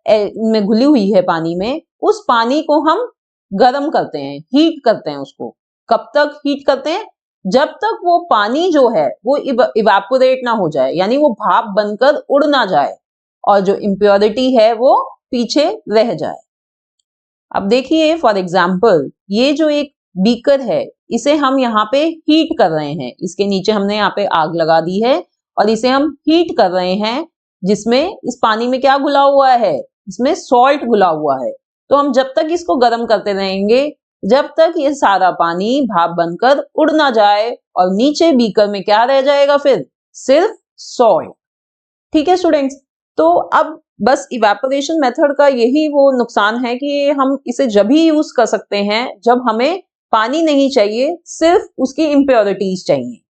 में घुली हुई है पानी में, उस पानी को हम गर्म करते हैं, हीट करते हैं उसको। कब तक हीट करते हैं? जब तक वो पानी जो है वो इवेपोरेट ना हो जाए, यानी वो भाप बनकर उड़ ना जाए और जो इम्प्योरिटी है वो पीछे रह जाए। अब देखिए फॉर एग्जाम्पल, ये जो एक बीकर है इसे हम यहाँ पे हीट कर रहे हैं, इसके नीचे हमने यहाँ पे आग लगा दी है और इसे हम हीट कर रहे हैं, जिसमें इस पानी में क्या घुला हुआ है, इसमें सॉल्ट घुला हुआ है। तो हम जब तक इसको गर्म करते रहेंगे जब तक ये सारा पानी भाप बनकर उड़ ना जाए और नीचे बीकर में क्या रह जाएगा, फिर सिर्फ सॉल्ट। ठीक है स्टूडेंट्स, तो अब बस इवेपोरेशन मेथड का यही वो नुकसान है कि हम इसे जब ही यूज कर सकते हैं जब हमें पानी नहीं चाहिए, सिर्फ उसकी इम्प्योरिटीज चाहिए।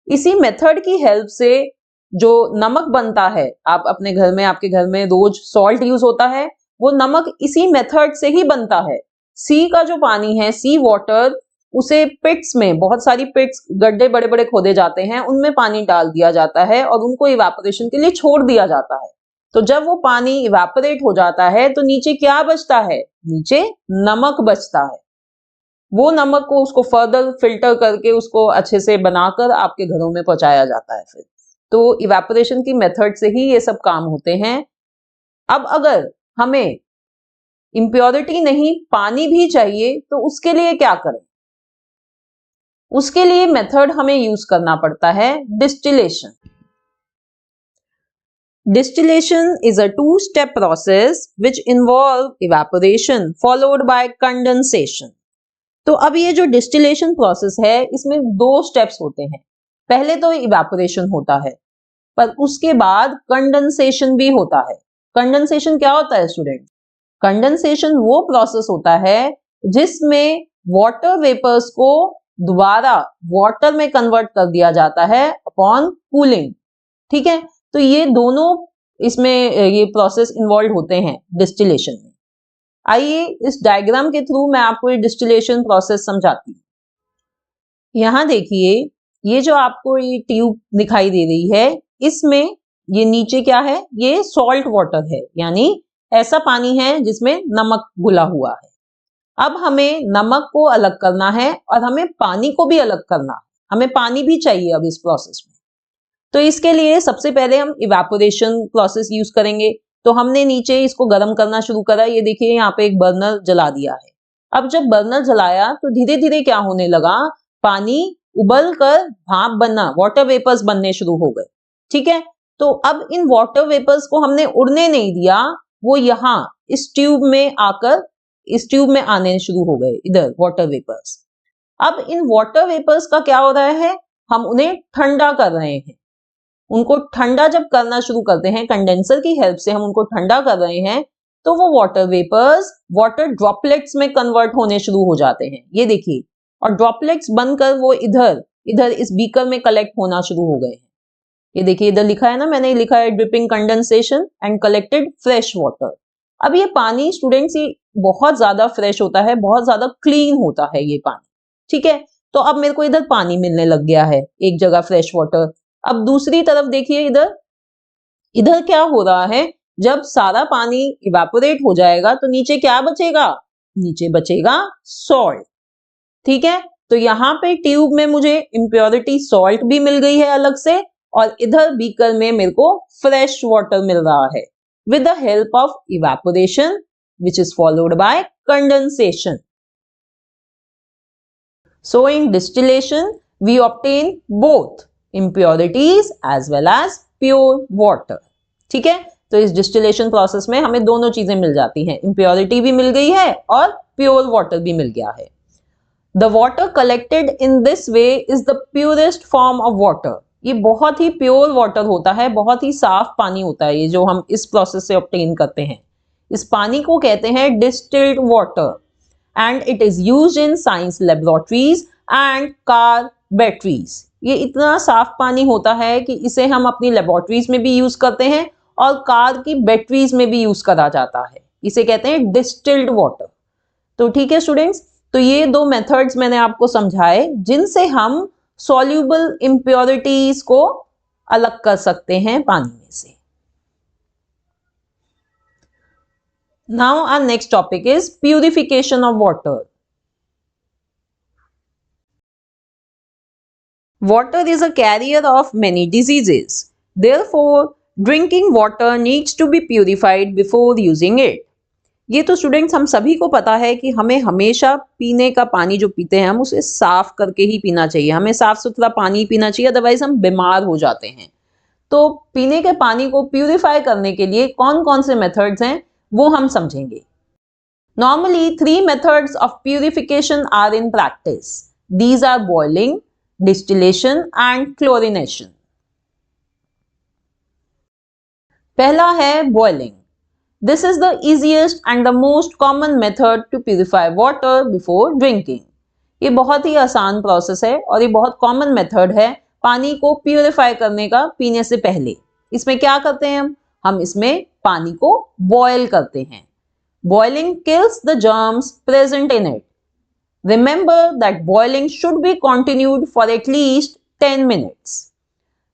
इसी मेथड की हेल्प से जो नमक बनता है, आप अपने घर में, आपके घर में रोज सॉल्ट यूज होता है, वो नमक इसी मेथड से ही बनता है। सी का जो पानी है, सी वाटर, उसे पिट्स में, बहुत सारी पिट्स, गड्ढे बड़े बड़े खोदे जाते हैं, उनमें पानी डाल दिया जाता है और उनको इवेपोरेशन के लिए छोड़ दिया जाता है। तो जब वो पानी इवेपोरेट हो जाता है तो नीचे क्या बचता है, नीचे नमक बचता है। वो नमक को उसको फर्दर फिल्टर करके उसको अच्छे से बनाकर आपके घरों में पहुंचाया जाता है। फिर तो इवेपोरेशन की मेथड से ही ये सब काम होते हैं। अब अगर हमें इम्प्योरिटी नहीं, पानी भी चाहिए, तो उसके लिए क्या करें? उसके लिए मेथड हमें यूज करना पड़ता है distillation. Distillation is a two-step process which involve evaporation followed by condensation. तो अब ये जो डिस्टिलेशन प्रोसेस है इसमें दो स्टेप्स होते हैं। पहले तो इवेपोरेशन होता है, पर उसके बाद कंडेंसेशन भी होता है। कंडेंसेशन क्या होता है स्टूडेंट? कंडेंसेशन वो प्रोसेस होता है जिसमें वाटर वेपर्स को दोबारा वाटर में कन्वर्ट कर दिया जाता है अपॉन कूलिंग। ठीक है, तो ये दोनों इसमें ये प्रोसेस इन्वॉल्व होते हैं डिस्टिलेशन में। आइए इस डायग्राम के थ्रू मैं आपको ये डिस्टिलेशन प्रोसेस समझाती हूँ। यहाँ देखिए, ये जो आपको ये ट्यूब दिखाई दे रही है, इसमें ये नीचे क्या है, ये सॉल्ट वाटर है, यानी ऐसा पानी है जिसमें नमक घुला हुआ है। अब हमें नमक को अलग करना है और हमें पानी को भी अलग करना है। हमें पानी भी चाहिए अब इस प्रोसेस में। तो इसके लिए सबसे पहले हम इवेपोरेशन प्रोसेस यूज करेंगे। तो हमने नीचे इसको गर्म करना शुरू करा। ये देखिए यहाँ पे एक बर्नर जला दिया है। अब जब बर्नर जलाया तो धीरे धीरे क्या होने लगा, पानी उबल कर भाप बनना, वाटर वेपर्स बनने शुरू हो गए। ठीक है, तो अब इन वाटर वेपर्स को हमने उड़ने नहीं दिया, वो यहाँ इस ट्यूब में आकर इस ट्यूब में आने शुरू हो गए, इधर वाटर वेपर्स। अब इन वाटर वेपर्स का क्या हो रहा है, हम उन्हें ठंडा कर रहे हैं। उनको ठंडा जब करना शुरू करते हैं, कंडेंसर की हेल्प से हम उनको ठंडा कर रहे हैं, तो वो वाटर वेपर्स वाटर ड्रॉपलेट्स में कन्वर्ट होने शुरू हो जाते हैं, ये देखिए। और ड्रॉपलेट्स बनकर वो इधर इधर इस बीकर में कलेक्ट होना शुरू हो गए हैं। ये देखिए इधर लिखा है ना, मैंने लिखा है dripping condensation and collected fresh water. अब ये पानी स्टूडेंट्स ये बहुत ज्यादा फ्रेश होता है, बहुत ज्यादा क्लीन होता है ये पानी, ठीक है। तो अब मेरे को इधर पानी मिलने लग गया है, एक जगह फ्रेश वाटर। अब दूसरी तरफ देखिए, इधर इधर क्या हो रहा है, जब सारा पानी इवेपोरेट हो जाएगा तो नीचे क्या बचेगा, नीचे बचेगा सॉल्ट, ठीक है। तो यहाँ पे ट्यूब में मुझे इम्प्योरिटी सॉल्ट भी मिल गई है अलग से, और इधर बीकर में मेरे को फ्रेश वाटर मिल रहा है with the help of evaporation which is followed by condensation. So in distillation we obtain both impurities as well as pure water, ठीक है। तो इस डिस्टिलेशन प्रोसेस में हमें दोनों चीजें मिल जाती हैं, इम्प्योरिटी भी मिल गई है और प्योर वाटर भी मिल गया है। The water collected in this way is the purest form of water. ये बहुत ही प्योर वाटर होता है, बहुत ही साफ पानी होता है ये जो हम इस प्रोसेस से ऑब्टेन करते हैं। इस पानी को कहते हैं distilled water and it is used in science laboratories and car batteries. ये इतना साफ पानी होता है कि इसे हम अपनी लेबोरेटरीज में भी यूज करते हैं और कार की बैटरीज में भी यूज करा जाता है, इसे कहते हैं डिस्टिल्ड वाटर। तो ठीक है स्टूडेंट्स, तो ये दो मेथड्स मैंने आपको समझाए जिनसे हम सॉल्यूबल इम्प्योरिटीज को अलग कर सकते हैं पानी में से। Now our next topic is purification of water. Water is a carrier of many diseases, therefore drinking water needs to be purified before using it. ये तो स्टूडेंट्स हम सभी को पता है कि हमें हमेशा पीने का पानी जो पीते हैं हम उसे साफ करके ही पीना चाहिए, हमें साफ सुथरा पानी पीना चाहिए, अदरवाइज हम बीमार हो जाते हैं। तो पीने के पानी को प्यूरिफाई करने के लिए कौन कौन से मेथड्स हैं वो हम समझेंगे। Normally 3 methods of purification are in practice, these are boiling, distillation and chlorination. पहला है boiling. This is the easiest and the most common method to purify water before drinking. ये बहुत ही आसान प्रोसेस है और ये बहुत कॉमन मेथड है पानी को प्यूरिफाई करने का पीने से पहले। इसमें क्या करते हैं हम इसमें पानी को बॉयल करते हैं। Boiling kills the germs present in it. Remember that boiling should be continued for at least 10 minutes.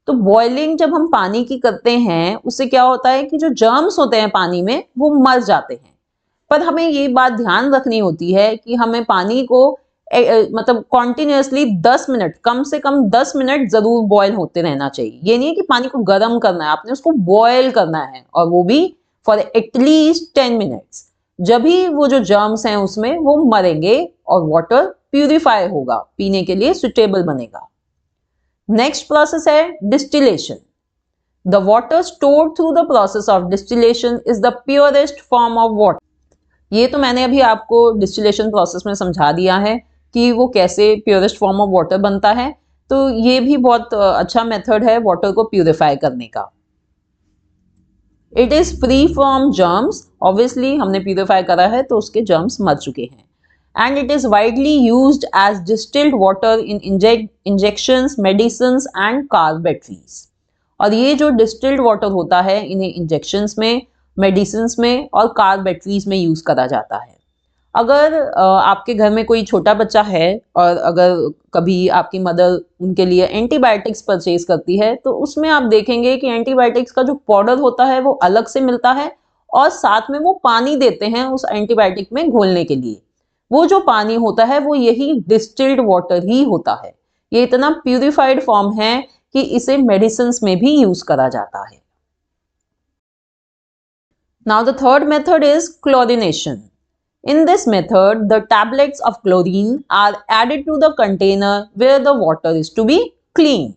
तो बॉइलिंग जब हम पानी की करते हैं उससे क्या होता है कि जो जर्म्स होते हैं पानी में वो मर जाते हैं। पर हमें ये बात ध्यान रखनी होती है कि हमें पानी को मतलब कॉन्टिन्यूसली 10 मिनट, कम से कम 10 मिनट जरूर बॉयल होते रहना चाहिए। ये नहीं है कि पानी को गर्म करना है, आपने उसको बॉयल करना है और वो भी फॉर एटलीस्ट 10 मिनट्स। जब भी वो जो जर्म्स हैं उसमें वो मरेंगे और वाटर प्यूरिफाई होगा, पीने के लिए सुटेबल बनेगा। नेक्स्ट प्रोसेस है distillation. The water stored through the process of distillation is the purest form of water. ये तो मैंने अभी आपको डिस्टिलेशन प्रोसेस में समझा दिया है कि वो कैसे प्योरेस्ट फॉर्म ऑफ वाटर बनता है। तो ये भी बहुत अच्छा मेथड है वाटर को प्यूरिफाई करने का। It is free from germs, obviously हमने प्यूरिफाई करा है तो उसके जर्म्स मर चुके हैं। And it is widely used as distilled water in injections, medicines and car batteries. और ये जो distilled water होता है इन्हें इंजेक्शंस में, मेडिसिन्स में और कार बैटरीज में यूज करा जाता है। अगर आपके घर में कोई छोटा बच्चा है और अगर कभी आपकी मदर उनके लिए एंटीबायोटिक्स परचेज करती है तो उसमें आप देखेंगे कि एंटीबायोटिक्स का जो पाउडर होता है वो अलग से मिलता है और साथ में वो पानी देते हैं उस एंटीबायोटिक में घोलने के लिए। वो जो पानी होता है वो यही डिस्टिल्ड वाटर ही होता है। ये इतना प्यूरिफाइड फॉर्म है कि इसे मेडिसिन्स में भी यूज करा जाता है। Now the third method is chlorination. In this method, the tablets of chlorine are added to the container where the water is to be cleaned.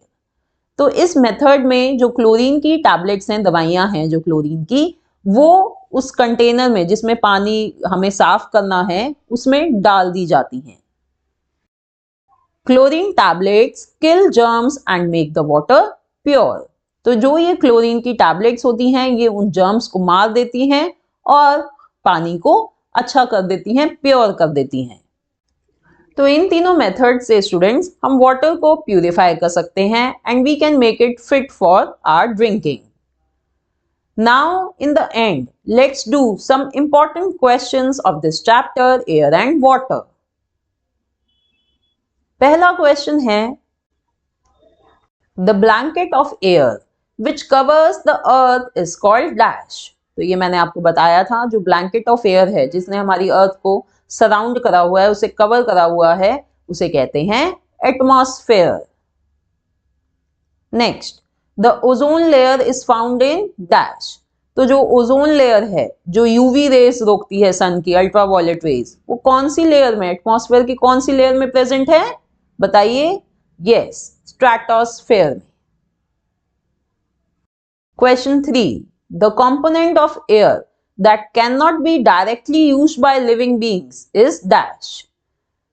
तो इस मेथड में जो क्लोरीन की टैबलेट्स हैं, दवाइयां हैं जो क्लोरीन की, वो उस कंटेनर में जिसमें पानी हमें साफ करना है उसमें डाल दी जाती हैं। Chlorine tablets kill germs and make the water pure. तो जो ये क्लोरीन की टैबलेट्स होती हैं ये उन जर्म्स को मार देती हैं और पानी को अच्छा कर देती हैं, प्योर कर देती हैं। तो इन तीनों मेथड से स्टूडेंट्स हम वाटर को प्यूरिफाई कर सकते हैं and we can make it fit for our drinking. Now, in the end, let's do some important questions of this chapter, air and water. पहला क्वेश्चन है, The blanket of air which covers the earth is called dash. तो ये मैंने आपको बताया था, जो ब्लैंकेट ऑफ एयर है जिसने हमारी अर्थ को सराउंड करा हुआ है, उसे कवर करा हुआ है, उसे कहते हैं atmosphere. Next, the ozone layer is found in dash. तो जो ओजोन लेयर है जो यूवी रेस रोकती है सन की, अल्ट्रावायलेट रेस, वो कौन सी लेयर में, एटमॉस्फेयर की कौन सी लेयर में प्रेजेंट है, बताइए। यस, स्ट्रेटोस्फेयर में। Question 3, the component of air that can not be directly used by living beings is dash.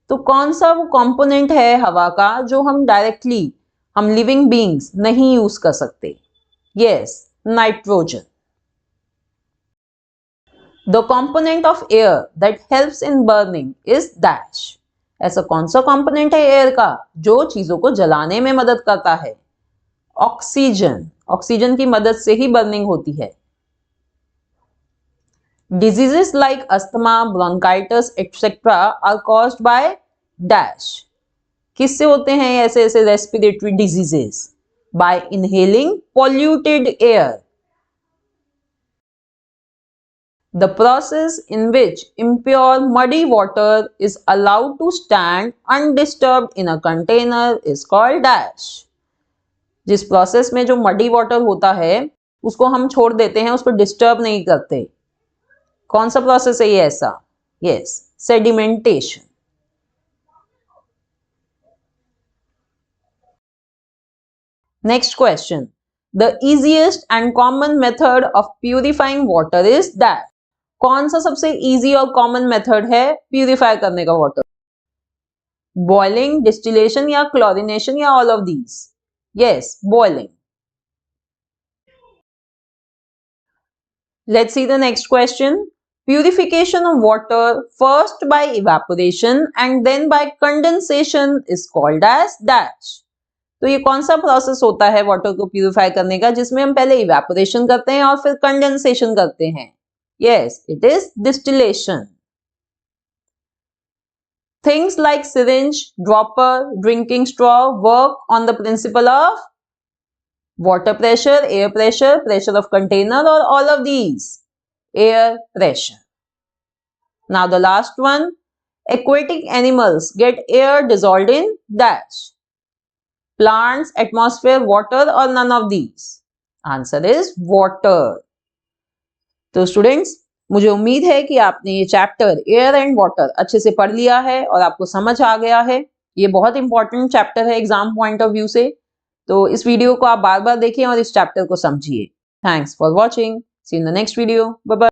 तो कौन सा वो कंपोनेंट है हवा का जो हम डायरेक्टली, हम लिविंग बीइंग्स नहीं यूज कर सकते। Yes, nitrogen. The component of air that helps in burning is dash. ऐसा कौन सा कंपोनेंट है एयर का जो चीजों को जलाने में मदद करता है? ऑक्सीजन। ऑक्सीजन की मदद से ही बर्निंग होती है। Diseases like asthma, bronchitis, etc. are caused by dash. किससे होते हैं ऐसे ऐसे respiratory diseases? By inhaling polluted air. The process in which impure muddy water is allowed to stand undisturbed in a container is called dash. जिस प्रोसेस में जो मडी वाटर होता है उसको हम छोड़ देते हैं, उसको डिस्टर्ब नहीं करते, कौन सा प्रोसेस है ये ऐसा? Yes, sedimentation. Next question, the easiest and common method of purifying water is that. कौन सा सबसे इजी और कॉमन मेथड है प्यूरिफाई करने का वाटर? बॉइलिंग, डिस्टिलेशन या क्लोरिनेशन या all of these? Yes, boiling. Let's see the next question, purification of water first by evaporation and then by condensation is called as dash. तो ये कौन सा प्रोसेस होता है वाटर को प्यूरिफाई करने का जिसमें हम पहले इवेपोरेशन करते हैं और फिर कंडेंसेशन करते हैं? Yes, it is distillation. Things like syringe, dropper, drinking straw work on the principle of water pressure, air pressure, pressure of container, or all of these? Air pressure. Now the last one, aquatic animals get air dissolved in dash. Plants, atmosphere, water, or none of these? Answer is water. तो स्टूडेंट्स, मुझे उम्मीद है कि आपने ये चैप्टर एयर एंड वाटर अच्छे से पढ़ लिया है और आपको समझ आ गया है। ये बहुत इंपॉर्टेंट चैप्टर है एग्जाम पॉइंट ऑफ व्यू से, तो इस वीडियो को आप बार बार देखें और इस चैप्टर को समझिए। Thanks for watching, see in the next video, bye bye.